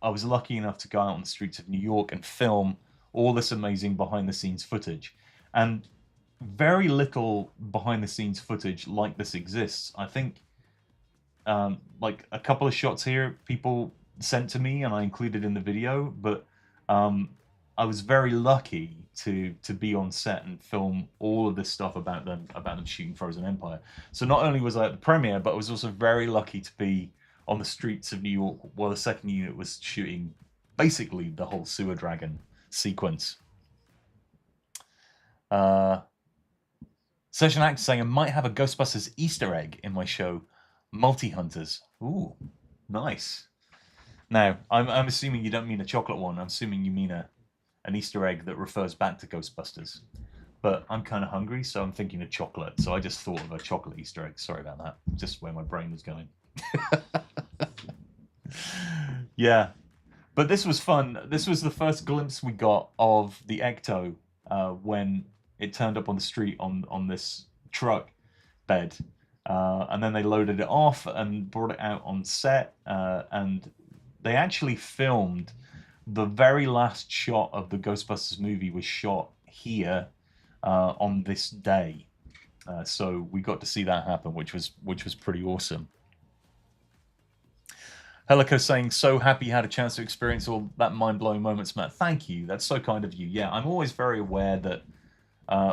S1: I was lucky enough to go out on the streets of New York and film all this amazing behind-the-scenes footage. And very little behind-the-scenes footage like this exists. I think like a couple of shots here people sent to me and I included in the video, but I was very lucky to be on set and film all of this stuff about them shooting Frozen Empire. So not only was I at the premiere, but I was also very lucky to be on the streets of New York while the second unit was shooting basically the whole sewer dragon sequence. Session Actor saying I might have a Ghostbusters Easter egg in my show, Multi Hunters. Ooh, nice. Now, I'm assuming you don't mean a chocolate one. I'm assuming you mean an Easter egg that refers back to Ghostbusters. But I'm kind of hungry, so I'm thinking of chocolate. So I just thought of a chocolate Easter egg. Sorry about that. Just where my brain was going. Yeah. But this was fun. This was the first glimpse we got of the Ecto when it turned up on the street on this truck bed. And then they loaded it off and brought it out on set. And they actually filmed the very last shot of the Ghostbusters movie was shot here on this day. So we got to see that happen, which was pretty awesome. Helico saying, so happy you had a chance to experience all that mind-blowing moments, Matt. Thank you. That's so kind of you. Yeah, I'm always very aware that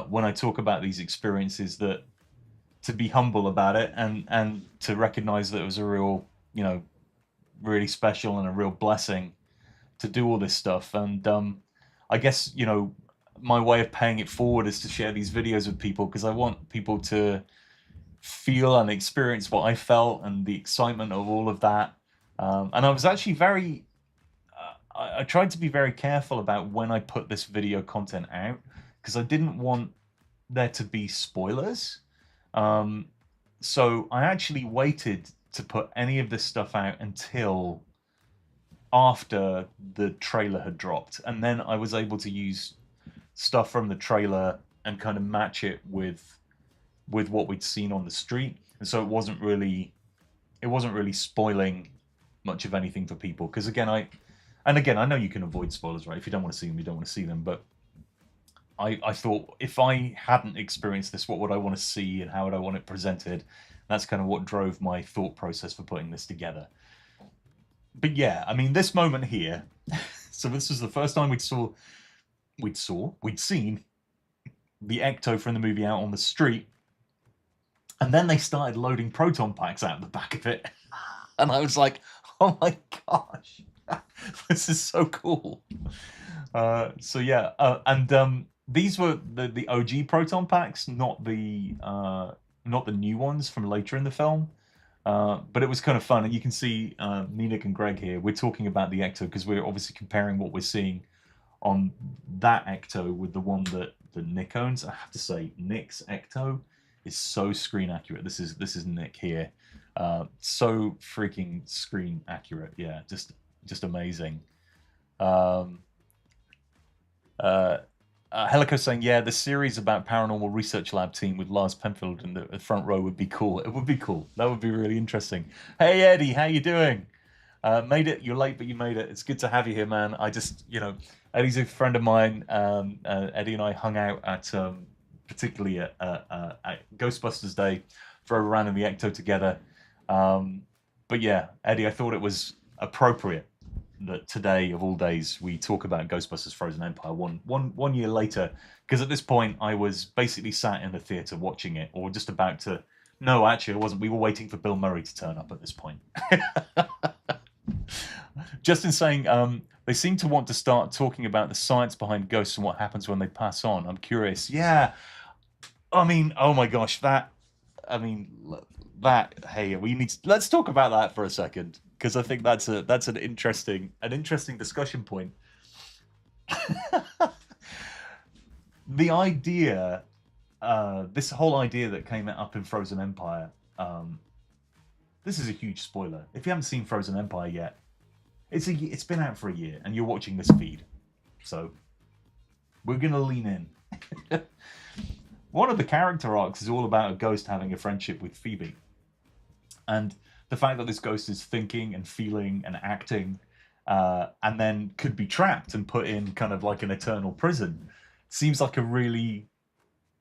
S1: when I talk about these experiences, that to be humble about it and to recognize that it was a real, really special and a real blessing to do all this stuff. And I guess, my way of paying it forward is to share these videos with people, because I want people to feel and experience what I felt and the excitement of all of that. And I was actually I tried to be very careful about when I put this video content out, because I didn't want there to be spoilers. So I actually waited to put any of this stuff out until after the trailer had dropped. And then I was able to use stuff from the trailer and kind of match it with what we'd seen on the street. And so it wasn't really spoiling much of anything for people, because again I know you can avoid spoilers, right? If you don't want to see them, you don't want to see them, but I thought, if I hadn't experienced this, what would I want to see and how would I want it presented? That's kind of what drove my thought process for putting this together. But yeah, I mean, this moment here, so this was the first time we'd seen the Ecto from the movie out on the street, and then they started loading proton packs out of the back of it. And I was like, oh my gosh, this is so cool. So yeah, and these were the OG proton packs, not the new ones from later in the film. But it was kind of fun, and you can see me, Nick, and Greg here. We're talking about the Ecto because we're obviously comparing what we're seeing on that Ecto with the one that Nick owns. I have to say, Nick's Ecto is so screen accurate. This is Nick here. So freaking screen accurate. Yeah, just amazing. Helico saying, yeah, the series about Paranormal Research Lab team with Lars Penfield in the front row would be cool. It would be cool. That would be really interesting. Hey, Eddie, how you doing? Made it. You're late, but you made it. It's good to have you here, man. I just, Eddie's a friend of mine. Eddie and I hung out at, particularly at Ghostbusters Day, drove around in the Ecto together. But yeah, Eddie, I thought it was appropriate that today, of all days, we talk about Ghostbusters Frozen Empire one year later, because at this point I was basically sat in the theater watching it, or just about to. No, actually, I wasn't. We were waiting for Bill Murray to turn up at this point. Justin saying, they seem to want to start talking about the science behind ghosts and what happens when they pass on. I'm curious. Yeah, I mean, oh my gosh, hey, let's talk about that for a second, because I think that's an interesting discussion point. The idea, this whole idea that came up in Frozen Empire, this is a huge spoiler. If you haven't seen Frozen Empire yet, it's been out for a year and you're watching this feed, so we're gonna lean in. One of the character arcs is all about a ghost having a friendship with Phoebe. And the fact that this ghost is thinking and feeling and acting and then could be trapped and put in kind of like an eternal prison. Seems like a really,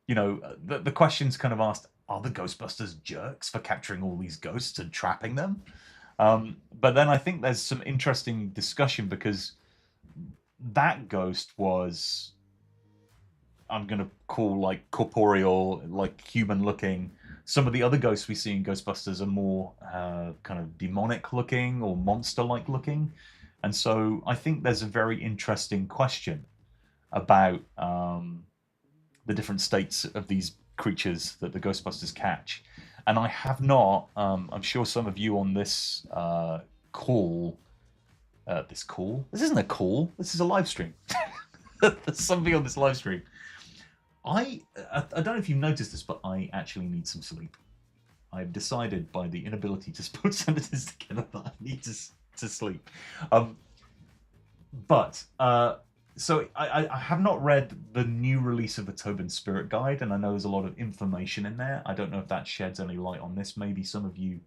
S1: you know, the question's kind of asked, are the Ghostbusters jerks for capturing all these ghosts and trapping them? But then I think there's some interesting discussion, because that ghost was, I'm going to call like corporeal, like human looking. Some of the other ghosts we see in Ghostbusters are more kind of demonic looking or monster like looking. And so I think there's a very interesting question about the different states of these creatures that the Ghostbusters catch. And I have not, I'm sure some of you on this call, this isn't a call, this is a live stream. There's somebody on this live stream. I don't know if you've noticed this, but I actually need some sleep. I've decided by the inability to put sentences together that I need to sleep. So I have not read the new release of the Tobin Spirit Guide, and I know there's a lot of information in there. I don't know if that sheds any light on this. Maybe some of you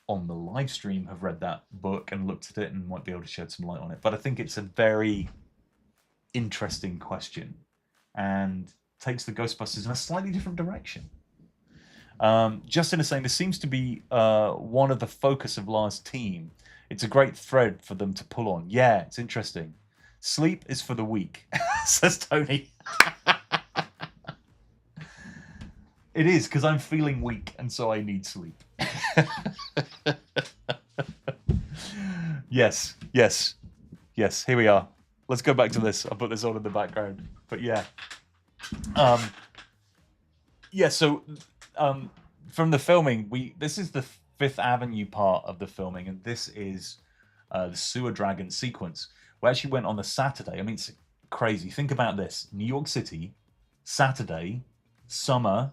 S1: on the live stream have read that book and looked at it and might be able to shed some light on it. But I think it's a very interesting question and takes the Ghostbusters in a slightly different direction. Justin is saying this seems to be one of the focus of Lars' team. It's a great thread for them to pull on. Yeah, it's interesting. Sleep is for the weak, says Tony. It is, because I'm feeling weak, and so I need sleep. Yes, here we are. Let's go back to this. I'll put this on in the background. But yeah. So from the filming, this is the Fifth Avenue part of the filming, and this is the sewer dragon sequence. We actually went on the Saturday. I mean, it's crazy. Think about this. New York City, Saturday, summer,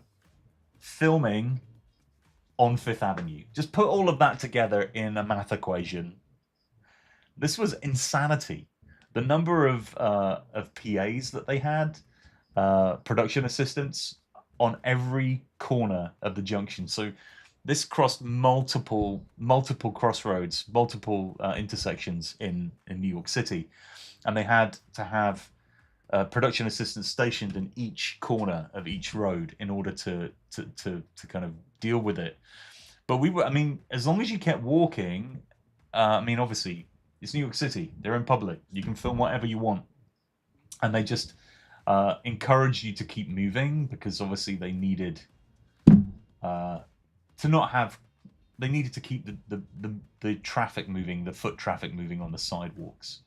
S1: filming on Fifth Avenue. Just put all of that together in a math equation. This was insanity. The number of PAs that they had, production assistants on every corner of the junction. So this crossed multiple crossroads, multiple intersections in New York City, and they had to have production assistants stationed in each corner of each road in order to kind of deal with it. But as long as you kept walking, obviously it's New York City, they're in public, you can film whatever you want, and they just encouraged you to keep moving, because obviously they needed they needed to keep the traffic moving, the foot traffic moving on the sidewalks.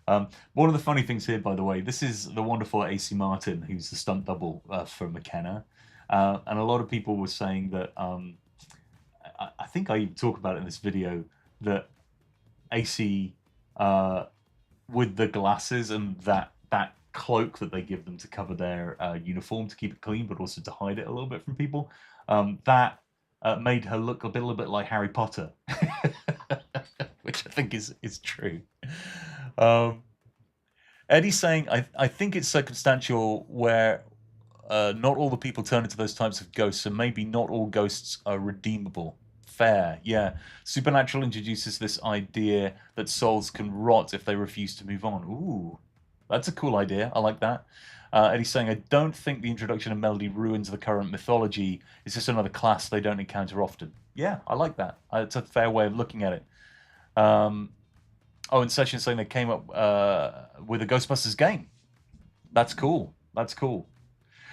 S1: One of the funny things here, by the way, this is the wonderful AC Martin, who's the stunt double for McKenna. And a lot of people were saying that, I think I talk about it in this video, that AC, with the glasses and that cloak that they give them to cover their uniform to keep it clean, but also to hide it a little bit from people, that made her look a little bit like Harry Potter, which I think is true. Eddie's saying, I think it's circumstantial where not all the people turn into those types of ghosts, and maybe not all ghosts are redeemable. Fair, yeah. Supernatural introduces this idea that souls can rot if they refuse to move on. Ooh, that's a cool idea. I like that. Eddie's saying, I don't think the introduction of Melody ruins the current mythology. It's just another class they don't encounter often. Yeah, I like that. It's a fair way of looking at it. And Session's saying they came up with a Ghostbusters game. That's cool. That's cool.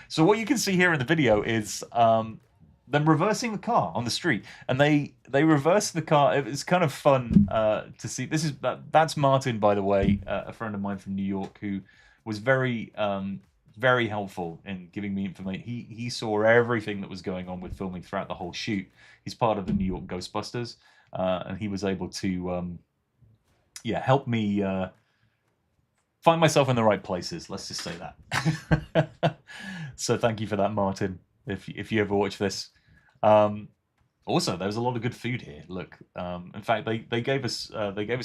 S1: So what you can see here in the video is them reversing the car on the street, and they reverse the car. It's kind of fun to see. That's Martin, by the way, a friend of mine from New York, who was very helpful in giving me information. He saw everything that was going on with filming throughout the whole shoot. He's part of the New York Ghostbusters, and he was able to help me find myself in the right places. Let's just say that. So thank you for that, Martin. If you ever watch this. Also, there was a lot of good food here. Look, in fact, they gave us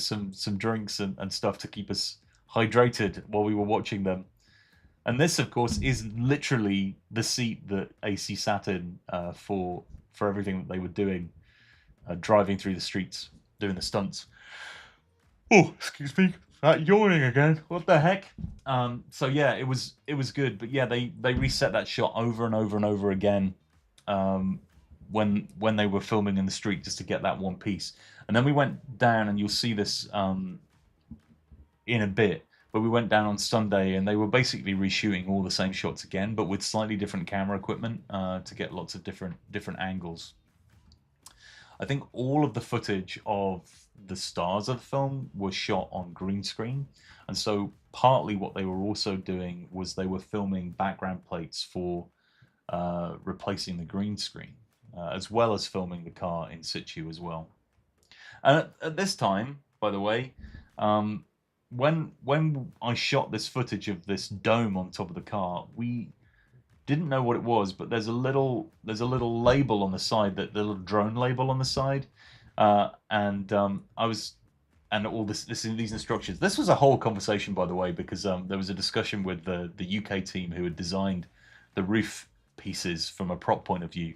S1: some drinks and stuff to keep us hydrated while we were watching them. And this, of course, is literally the seat that AC sat in for everything that they were doing, driving through the streets, doing the stunts. Oh, excuse me. Yawning again. What the heck? So yeah, it was good, but yeah, they reset that shot over and over and over again when they were filming in the street just to get that one piece. And then we went down, and you'll see this in a bit, but we went down on Sunday, and they were basically reshooting all the same shots again, but with slightly different camera equipment to get lots of different angles. I think all of the footage of the stars of the film was shot on green screen, and so partly what they were also doing was they were filming background plates for replacing the green screen, as well as filming the car in situ as well. And at this time, by the way, when I shot this footage of this dome on top of the car, we didn't know what it was, but there's a little label on the side, that the little drone label on the side, and all these instructions. This was a whole conversation, by the way, because there was a discussion with the UK team who had designed the roof pieces from a prop point of view,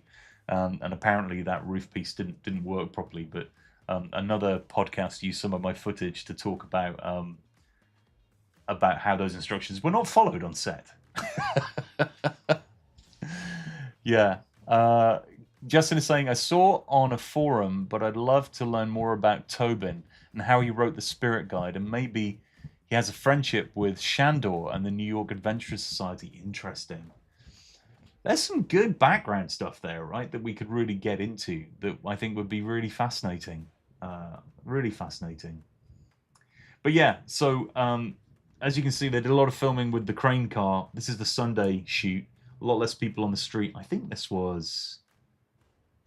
S1: and apparently that roof piece didn't work properly. But another podcast used some of my footage to talk about how those instructions were not followed on set. Yeah. Justin is saying, I saw on a forum, but I'd love to learn more about Tobin and how he wrote the Spirit Guide, and maybe he has a friendship with Shandor and the New York Adventurers Society. Interesting. There's some good background stuff there, right, that we could really get into, that I think would be really fascinating. Really fascinating. But yeah, so as you can see, they did a lot of filming with the crane car. This is the Sunday shoot. A lot less people on the street. I think this was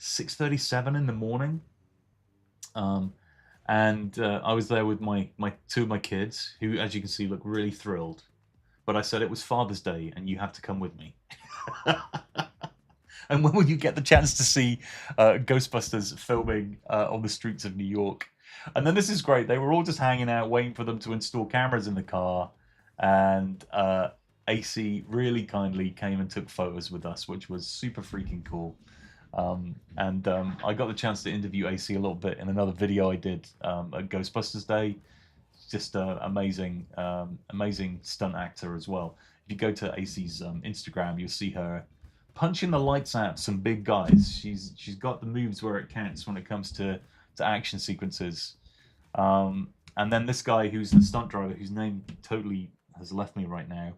S1: 6:37 in the morning. And I was there with my two of my kids, who, as you can see, look really thrilled. But I said it was Father's Day, and you have to come with me. And when will you get the chance to see Ghostbusters filming on the streets of New York? And then this is great. They were all just hanging out, waiting for them to install cameras in the car. And AC really kindly came and took photos with us, which was super freaking cool. And I got the chance to interview AC a little bit in another video I did at Ghostbusters Day. Just amazing stunt actor as well. If you go to AC's Instagram, you'll see her punching the lights out some big guys. She's got the moves where it counts when it comes to action sequences. And then this guy who's the stunt driver, whose name totally has left me right now,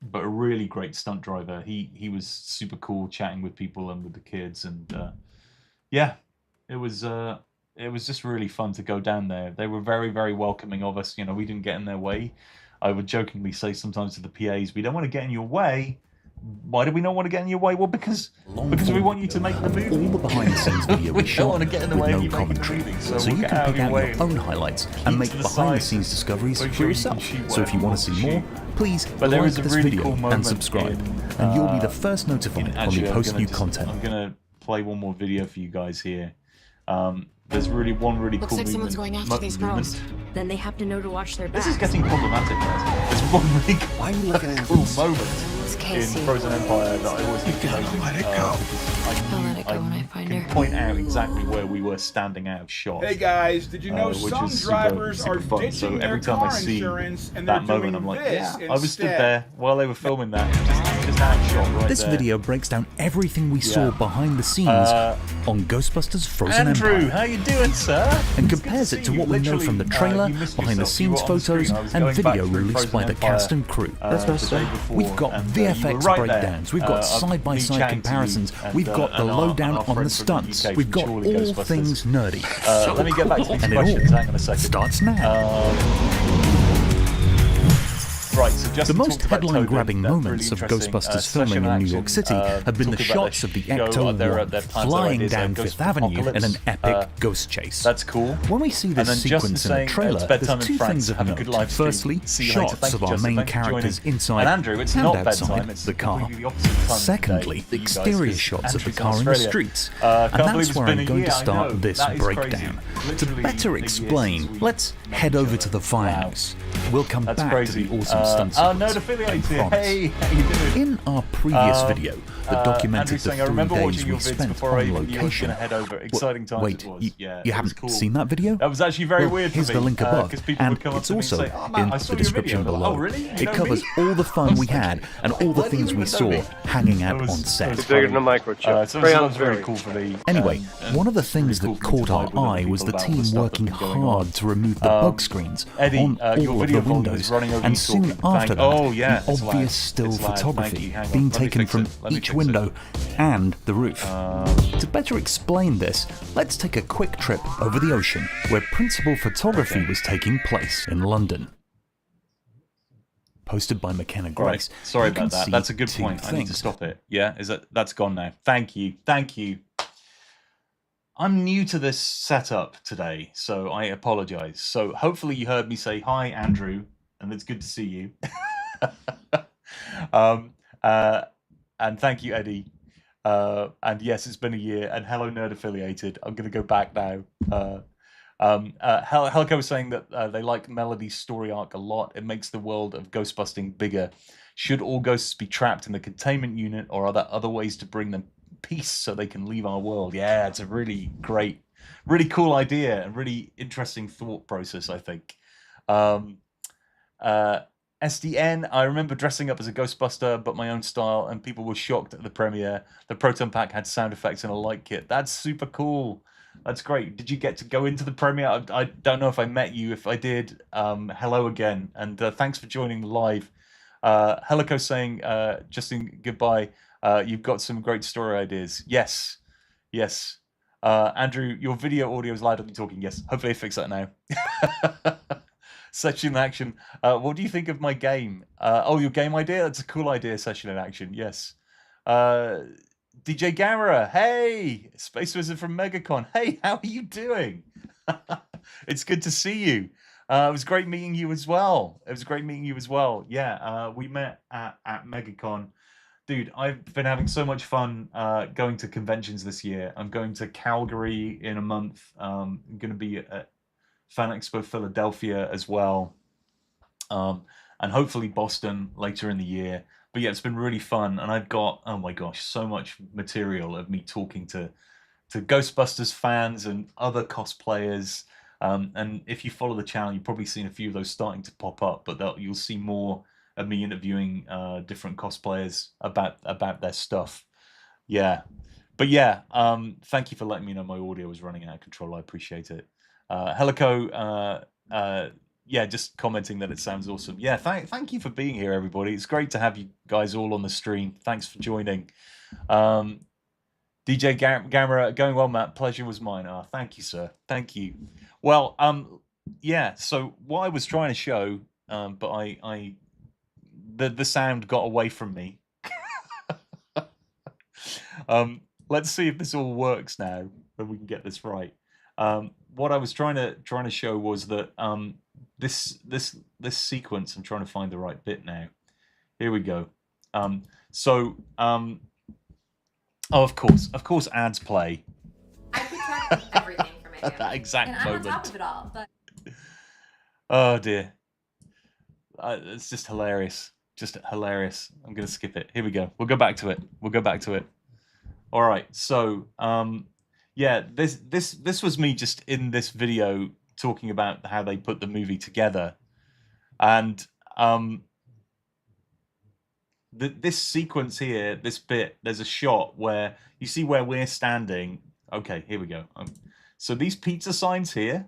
S1: but a really great stunt driver. He was super cool, chatting with people and with the kids, and yeah, it was just really fun to go down there. They were very, very welcoming of us. You know, we didn't get in their way. I would jokingly say sometimes to the PAs, we don't want to get in your way. Why do we not want to get in your way? Well, because we want you to make the movie.
S12: All the behind-the-scenes video we shot
S1: want to get in the
S12: with
S1: way
S12: no commentary, so you can pick out your own highlights and make behind-the-scenes discoveries for yourself. So if you want to see more, please like this video and subscribe, and you'll be the first notified when we post new content.
S1: I'm gonna play one more video for you guys here. There's one really
S10: Looks
S1: cool
S10: like someone's going after these girls.
S3: Then they have to know to watch their backs.
S1: This is getting problematic, guys. There's one really
S8: Why are you looking at
S1: cool
S8: this?
S1: moment in Frozen Empire that I always think about.
S10: I'll let it go when I find her.
S1: Point out exactly where we were standing out of shot.
S2: Hey guys, did you know some drivers are
S1: fun.
S2: ditching
S1: So
S2: their
S1: every time
S2: car
S1: I see
S2: insurance and
S1: that
S2: they're
S1: moment,
S2: doing
S1: I'm like,
S2: this
S1: yeah, I was stood
S2: instead.
S1: there while they were filming that, just out of shot right
S12: This
S1: there.
S12: video breaks down everything we saw behind the scenes on Ghostbusters Frozen
S1: Andrew,
S12: Empire.
S1: how you doing, sir?
S12: And compares it to what we know from the trailer, behind-the-scenes photos, and video released by the cast and crew. We've got VFX breakdowns, we've got side-by-side comparisons, we've got the lowdown on the stunts, we've got all things nerdy.
S1: Let me get back to these
S12: And
S1: questions.
S12: it
S1: Hang on a second.
S12: starts now.
S1: Right, so just
S12: the most headline-grabbing moments of Ghostbusters filming in New York City have been the shots of the Ecto flying down Fifth Avenue in an epic ghost chase.
S1: That's cool.
S12: When we see this sequence in the trailer, there's two things of note. Firstly, shots of our main characters inside and outside the car. Secondly, exterior shots of the car in the streets. And that's where I'm going to start this breakdown. To better explain, let's head over to the Firehouse. We'll come back to the awesome stunt sequence.
S1: Hey, how you doing?
S12: In our previous video that documented
S1: Andrew's
S12: the
S1: saying, I remember
S12: 3
S1: watching
S12: days
S1: your
S12: we
S1: vids
S12: spent
S1: before I
S12: on
S1: even knew I was
S12: location.
S1: going to head over. Exciting times
S12: Wait,
S1: it was.
S12: you
S1: it
S12: haven't
S1: was cool.
S12: seen that video?
S1: That was actually very weird
S12: Here's
S1: for
S12: the
S1: me,
S12: link above,
S1: because people
S12: and
S1: would come up
S12: it's
S1: to me and
S12: also
S1: say, oh, man,
S12: in
S1: I saw
S12: the
S1: your
S12: description
S1: video.
S12: below.
S1: Oh, really? You
S12: It
S1: know
S12: covers
S1: me?
S12: all the fun we had and all the things we saw hanging out on set.
S2: It's bigger than a microchip.
S1: So that was very cool for me.
S12: Anyway, one of the things
S1: really
S12: that
S1: cool
S12: caught
S1: for me to
S12: our
S1: vibe with other
S12: eye was the
S1: people about
S12: team
S1: the stuff
S12: working
S1: that's been going on.
S12: hard to remove the bug screens
S1: Eddie,
S12: on
S1: your
S12: all of
S1: video
S12: the
S1: volume
S12: windows,
S1: is running over
S12: and
S1: you
S12: soon
S1: talking.
S12: after that,
S1: Oh, yeah,
S12: the
S1: it's loud.
S12: obvious still
S1: It's loud. Thank
S12: photography
S1: you. Hang on.
S12: being
S1: Let me
S12: taken
S1: fix
S12: from
S1: it. Let me
S12: each
S1: fix
S12: window and the roof.
S1: it.
S12: To better explain this, let's take a quick trip over the ocean, where principal photography was taking place in London. Posted by McKenna Grace.
S1: Right. Sorry
S12: you can
S1: about that.
S12: see
S1: That's a good
S12: two
S1: point. I need to
S12: things.
S1: stop it. Yeah, that's gone now. Thank you. Thank you. I'm new to this setup today, so I apologize. So hopefully you heard me say hi, Andrew, and it's good to see you. And thank you, Eddie. And yes, it's been a year. And hello, Nerd Affiliated. I'm going to go back now. Helco was saying that they like Melody's story arc a lot. It makes the world of ghostbusting bigger. Should all ghosts be trapped in the containment unit, or are there other ways to bring them peace so they can leave our world? Yeah, it's a really great, really cool idea and really interesting thought process, I think. SDN, I remember dressing up as a Ghostbuster, but my own style, and people were shocked at the premiere. The Proton Pack had sound effects and a light kit. That's super cool. That's great. Did you get to go into the premiere? I don't know if I met you. If I did, hello again. And thanks for joining the live. Helico saying, Justin, goodbye. You've got some great story ideas. Yes. Yes. Andrew, your video audio is louder than talking. Yes. Hopefully I fix that now. Session in action. What do you think of my game? Oh, your game idea? That's a cool idea, session in action. Yes. DJ Gamera, hey! Space Wizard from MegaCon. Hey, how are you doing? It's good to see you. It was great meeting you as well. Yeah, we met at MegaCon. Dude, I've been having so much fun going to conventions this year. I'm going to Calgary in a month. I'm going to be at Fan Expo Philadelphia as well. And hopefully Boston later in the year. But yeah, it's been really fun, and I've got, oh my gosh, so much material of me talking to Ghostbusters fans and other cosplayers. And if you follow the channel, you've probably seen a few of those starting to pop up, but you'll see more of me interviewing different cosplayers about their stuff. Yeah. But yeah, thank you for letting me know my audio was running out of control. I appreciate it. Helico, yeah, just commenting that it sounds awesome. Yeah, thank you for being here, everybody. It's great to have you guys all on the stream. Thanks for joining. DJ Gamera, going well, Matt. Pleasure was mine. Oh, thank you, sir. Thank you. Well, yeah. So what I was trying to show, but the sound got away from me. Let's see if this all works now, and we can get this right. What I was trying to show was that this sequence. I'm trying to find the right bit now. Here we go. Oh, of course, ads play.
S3: I keep track of everything for my
S1: at that exact moment.
S3: I'm on top of it all, but...
S1: Oh dear, it's just hilarious. Just hilarious. I'm gonna skip it. Here we go. We'll go back to it. All right. So yeah, this was me just in this video talking about how they put the movie together, and this sequence here, this bit, there's a shot where you see where we're standing. Okay, here we go. So these pizza signs here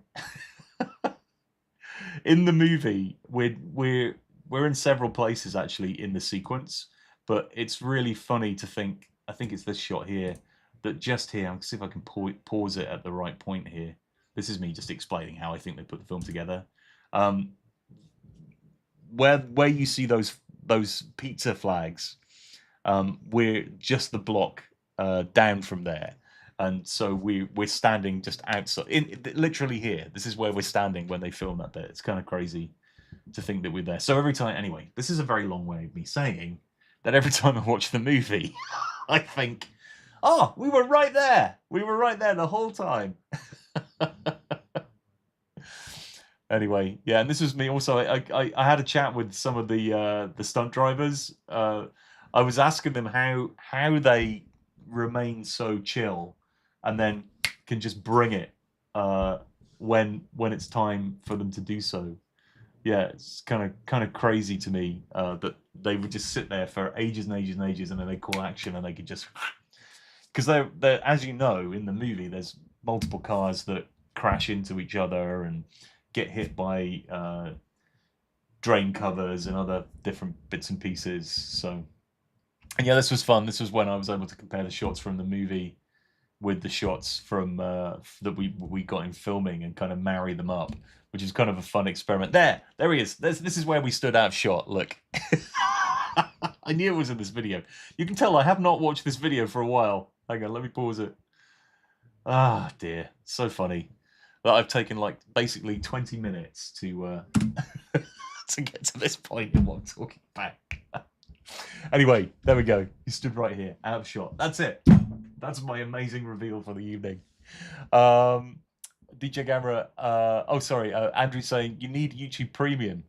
S1: in the movie, we're in several places actually in the sequence, but it's really funny to think. I think it's this shot here. That just here, I'll see if I can pause it at the right point here. This is me just explaining how I think they put the film together. Where you see those pizza flags, we're just the block down from there, and so we're standing just outside, literally here. This is where we're standing when they film that bit. It's kind of crazy to think that we're there. So every time, anyway, this is a very long way of me saying that every time I watch the movie, I think, oh, we were right there. We were right there the whole time. Anyway, yeah, and this was me also. I had a chat with some of the stunt drivers. I was asking them how they remain so chill, and then can just bring it when it's time for them to do so. Yeah, it's kind of crazy to me that they would just sit there for ages and ages and ages, and then they call action, and they could just because they're as you know in the movie, there's multiple cars that crash into each other and get hit by drain covers and other different bits and pieces. So, and yeah, this was fun. This was when I was able to compare the shots from the movie with the shots from that we got in filming and kind of marry them up, which is kind of a fun experiment. There he is. This is where we stood out of shot. Look. I knew it was in this video. You can tell I have not watched this video for a while. Hang on, let me pause it. Ah, dear. So funny that I've taken like basically 20 minutes to to get to this point in what I'm talking about. Anyway, there we go. He stood right here, out of shot. That's it. That's my amazing reveal for the evening. DJ Gamera, Andrew saying you need YouTube Premium.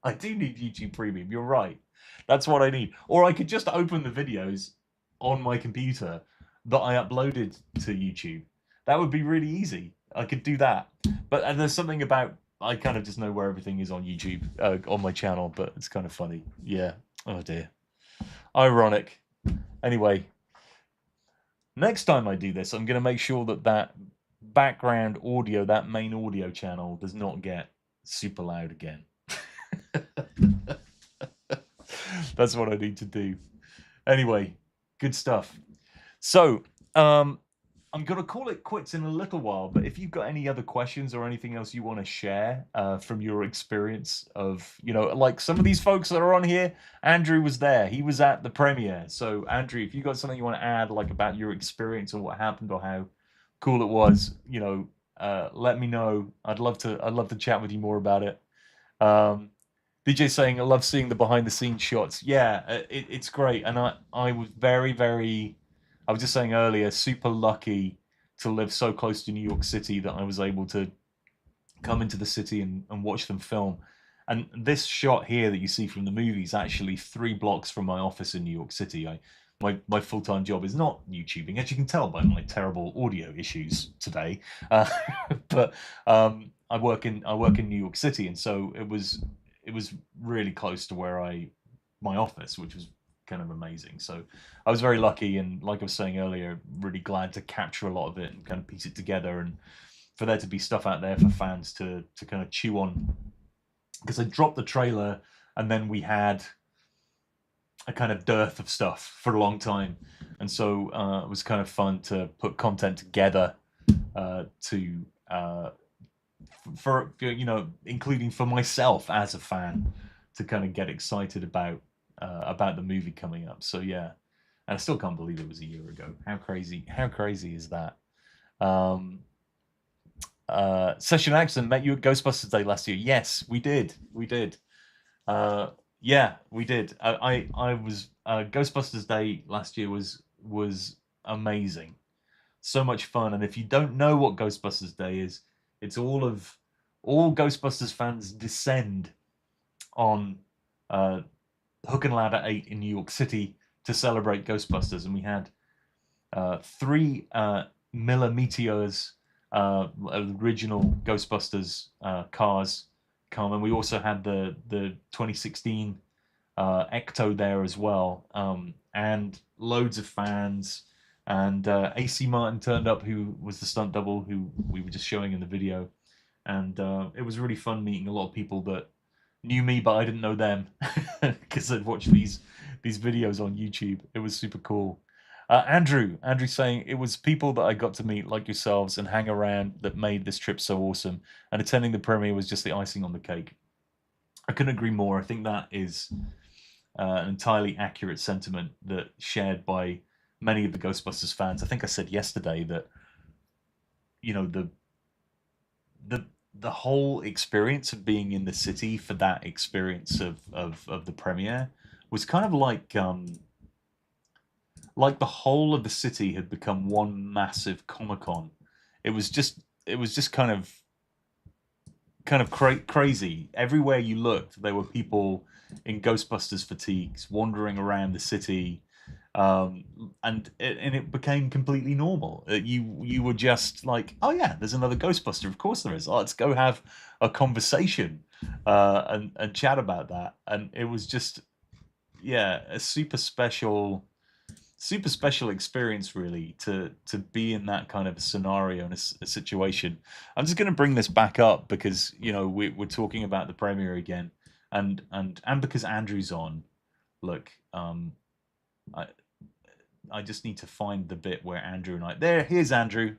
S1: I do need YouTube Premium. You're right. That's what I need. Or I could just open the videos on my computer that I uploaded to YouTube. That would be really easy. I could do that. But there's something about I kind of just know where everything is on YouTube, on my channel, but it's kind of funny. Yeah. Oh dear. Ironic. Anyway, next time I do this, I'm going to make sure that background audio, that main audio channel, does not get super loud again. That's what I need to do. Anyway, good stuff. So, I'm going to call it quits in a little while, but if you've got any other questions or anything else you want to share from your experience of, like some of these folks that are on here, Andrew was there. He was at the premiere. So, Andrew, if you got something you want to add, like about your experience or what happened or how cool it was, let me know. I'd love to chat with you more about it. DJ saying, I love seeing the behind the scenes shots. Yeah, it's great. And I was very, very, I was just saying earlier, super lucky to live so close to New York City that I was able to come into the city and watch them film. And this shot here that you see from the movie is actually 3 blocks from my office in New York City. My full-time job is not YouTubing, as you can tell by my terrible audio issues today. But I work in New York City, and so it was really close to where my office, which was kind of amazing. So I was very lucky, and like I was saying earlier, really glad to capture a lot of it and kind of piece it together, and for there to be stuff out there for fans to kind of chew on. Because I dropped the trailer, and then we had a kind of dearth of stuff for a long time, and so it was kind of fun to put content together for including for myself as a fan to kind of get excited about the movie coming up. So yeah, and I still can't believe it was a year ago. How crazy is that? Session Accent met you at Ghostbusters Day last year. Yes, we did. Yeah, we did. I was Ghostbusters Day last year was amazing, so much fun. And if you don't know what Ghostbusters Day is, it's all Ghostbusters fans descend on Hook and Ladder 8 in New York City to celebrate Ghostbusters, and we had 3 Miller Meteors, original Ghostbusters cars come, and we also had the 2016 Ecto there as well, and loads of fans. And AC Martin turned up, who was the stunt double who we were just showing in the video, and it was really fun meeting a lot of people that knew me, but I didn't know them because I'd watched these videos on YouTube. It was super cool. Andrew saying it was people that I got to meet like yourselves and hang around that made this trip so awesome, and attending the premiere was just the icing on the cake. I couldn't agree more. I think that is an entirely accurate sentiment that shared by many of the Ghostbusters fans. I think I said yesterday that the whole experience of being in the city for that experience of the premiere was kind of like the whole of the city had become one massive Comic-Con. It was just kind of kind of crazy. Everywhere you looked, there were people in Ghostbusters fatigues wandering around the city, and it became completely normal. You were just like, oh yeah, there's another Ghostbuster. Of course there is. Oh, let's go have a conversation and chat about that. And it was just, yeah, a super special experience, really, to be in that kind of a scenario and a situation. I'm just going to bring this back up because we're talking about the premiere again, and because Andrew's on. Look, I just need to find the bit where Andrew and here's Andrew,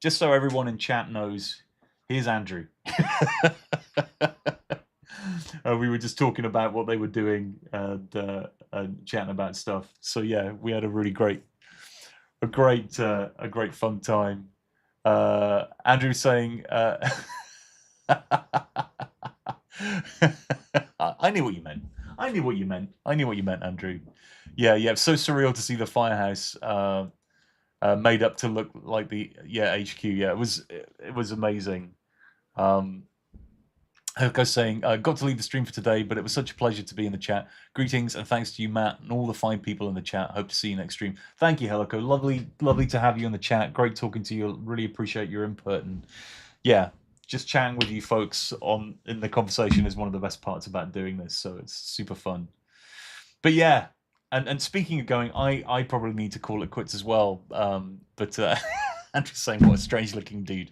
S1: just so everyone in chat knows. Here's Andrew. We were just talking about what they were doing and chatting about stuff. So yeah, we had a really great fun time. Andrew saying, I knew what you meant. I knew what you meant, Andrew. Yeah. So surreal to see the Firehouse made up to look like the HQ. Yeah, it was amazing. Helco's saying, got to leave the stream for today, but it was such a pleasure to be in the chat. Greetings and thanks to you, Matt, and all the fine people in the chat. Hope to see you next stream. Thank you, Helco. Lovely to have you in the chat. Great talking to you. Really appreciate your input. And yeah, just chatting with you folks in the conversation is one of the best parts about doing this. So it's super fun. But yeah, and speaking of going, I probably need to call it quits as well. But Andrew's saying, what a strange looking dude.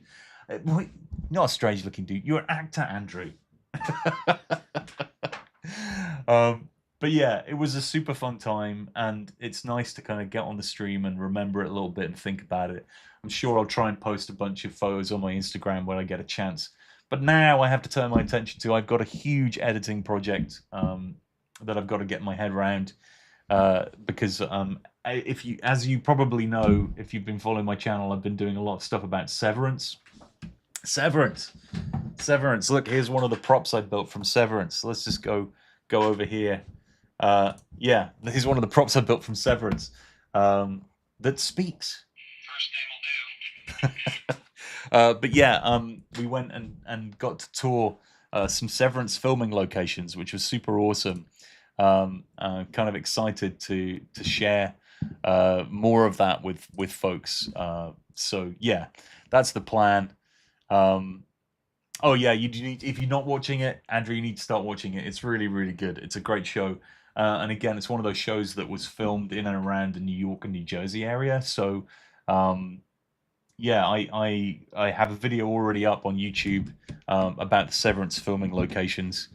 S1: Not a strange looking dude. You're an actor, Andrew. But yeah, it was a super fun time, and it's nice to kind of get on the stream and remember it a little bit and think about it. I'm sure I'll try and post a bunch of photos on my Instagram when I get a chance. But now I have to turn my attention to, I've got a huge editing project that I've got to get my head around, because as you probably know, if you've been following my channel, I've been doing a lot of stuff about Severance. Severance. Look, here's one of the props I built from Severance. Let's just go over here. Yeah, here's one of the props I built from Severance that speaks. First name will do. But yeah, we went and got to tour some Severance filming locations, which was super awesome. Kind of excited to share more of that with folks. So yeah, that's the plan. Oh yeah, if you're not watching it, Andrew, you need to start watching it. It's really, really good. It's a great show. And again, it's one of those shows that was filmed in and around the New York and New Jersey area. So yeah, I have a video already up on YouTube about the Severance filming locations.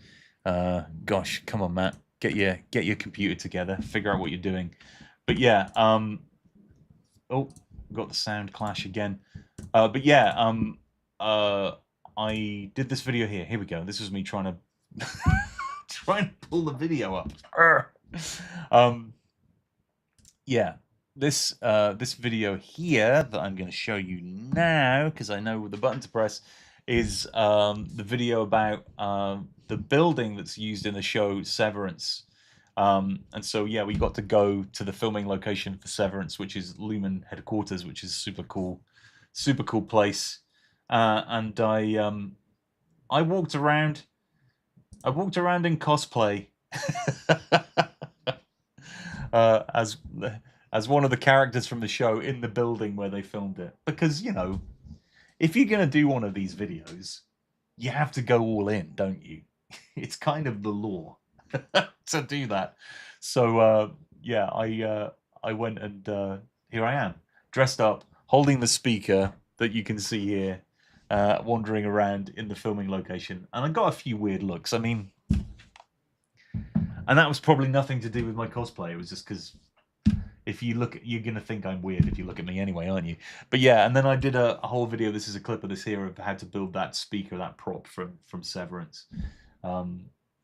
S1: Gosh, come on, Matt. Get your computer together. Figure out what you're doing. But yeah, oh, got the sound clash again. But yeah, I did this video here. Here we go. This was me trying to pull the video up. Yeah, this video here that I'm going to show you now, because I know the button to press, is the video about the building that's used in the show Severance. And so yeah, we got to go to the filming location for Severance, which is Lumen headquarters, which is super cool place. And I walked around in cosplay as one of the characters from the show in the building where they filmed it, because if you're gonna do one of these videos, you have to go all in, don't you? It's kind of the law to do that. So yeah, I went and here I am, dressed up, holding the speaker that you can see here, wandering around in the filming location, and I got a few weird looks. I mean, and that was probably nothing to do with my cosplay. It was just because if you look, you're gonna think I'm weird if you look at me anyway, aren't you? But yeah, and then I did a whole video. This is a clip of this here of how to build that speaker, that prop from Severance.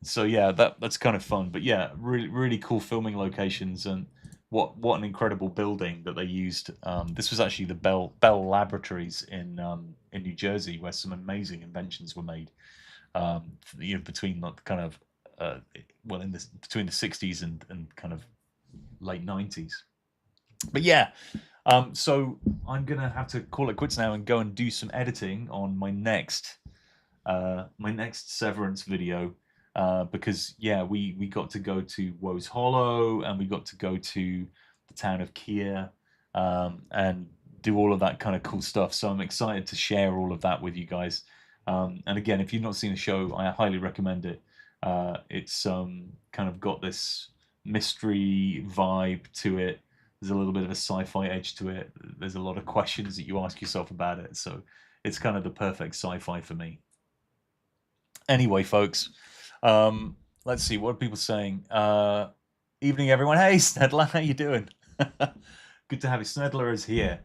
S1: So yeah, that's kind of fun. But yeah, really cool filming locations, and what an incredible building that they used. This was actually the Bell Laboratories in New Jersey, where some amazing inventions were made. Between the kind of between the 60s and kind of late 90s. But yeah, so I'm gonna have to call it quits now and go and do some editing on my next my next Severance video, because yeah, we got to go to Woe's Hollow, and we got to go to the town of Kia, and do all of that kind of cool stuff. So I'm excited to share all of that with you guys. And again, if you've not seen the show, I highly recommend it. It's kind of got this mystery vibe to it. There's a little bit of a sci-fi edge to it. There's a lot of questions that you ask yourself about it. So it's kind of the perfect sci-fi for me. Anyway, folks, let's see, what are people saying? Evening, everyone. Hey, Snedler, how you doing? Good to have you. Snedler is here.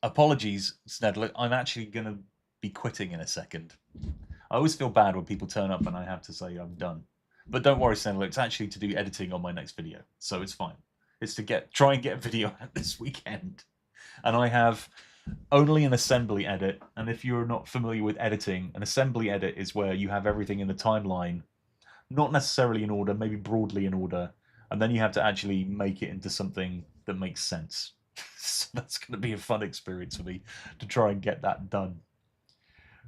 S1: Apologies, Snedler. I'm actually going to be quitting in a second. I always feel bad when people turn up and I have to say I'm done. But don't worry, Snedler. It's actually to do editing on my next video, so it's fine. It's to try and get a video out this weekend. And I have only an assembly edit. And if you're not familiar with editing, an assembly edit is where you have everything in the timeline, not necessarily in order, maybe broadly in order, and then you have to actually make it into something that makes sense. So that's going to be a fun experience for me to try and get that done.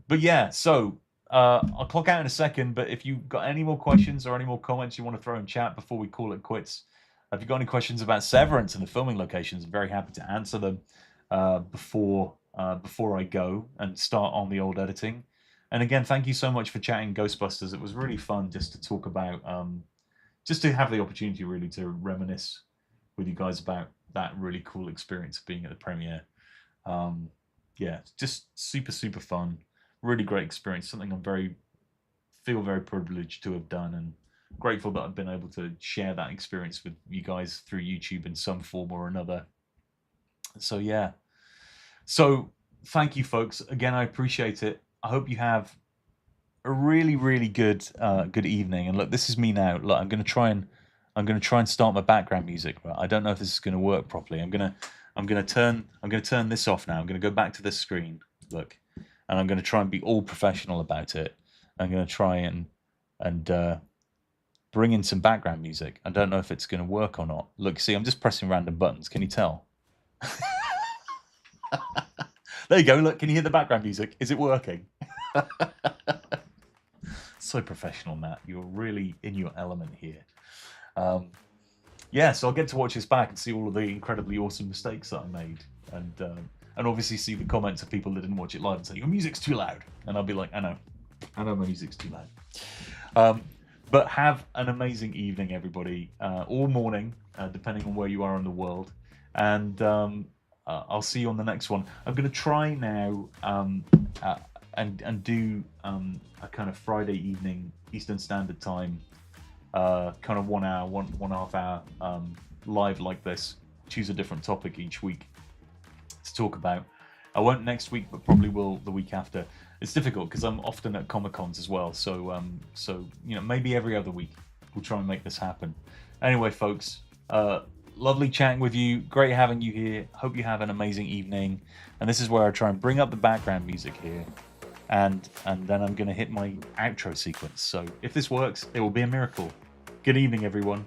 S1: But yeah, so I'll clock out in a second, but if you've got any more questions or any more comments you want to throw in chat before we call it quits, if you've got any questions about Severance and the filming locations, I'm very happy to answer them before I go and start on the old editing. And again, thank you so much for chatting Ghostbusters. It was really fun just to talk about, just to have the opportunity really to reminisce with you guys about that really cool experience of being at the premiere. Yeah, just super, super fun. Really great experience. Something I'm feel very privileged to have done, and grateful that I've been able to share that experience with you guys through YouTube in some form or another. So yeah. So thank you, folks. Again, I appreciate it. I hope you have a really, really good evening. And look, this is me now. Look, I'm gonna try and start my background music. Right? I don't know if this is gonna work properly. I'm gonna turn this off now. I'm gonna go back to this screen. Look, and I'm gonna try and be all professional about it. I'm gonna try and bring in some background music. I don't know if it's gonna work or not. Look, see, I'm just pressing random buttons. Can you tell? There you go. Look, can you hear the background music? Is it working? So professional, Matt. You're really in your element here. Yeah, so I'll get to watch this back and see all of the incredibly awesome mistakes that I made, and obviously see the comments of people that didn't watch it live and say your music's too loud, and I'll be like, I know my music's too loud. But have an amazing evening, everybody, or morning, depending on where you are in the world, and I'll see you on the next one. I'm going to try now and do a kind of Friday evening Eastern Standard Time, kind of 1 hour, 1.5 hour live like this. Choose a different topic each week to talk about. I won't next week, but probably will the week after. It's difficult because I'm often at Comic-Cons as well, so you know, maybe every other week we'll try and make this happen. Anyway, folks, lovely chatting with you. Great having you here. Hope you have an amazing evening. And this is where I try and bring up the background music here, and then I'm going to hit my outro sequence. So if this works, it will be a miracle. Good evening, everyone.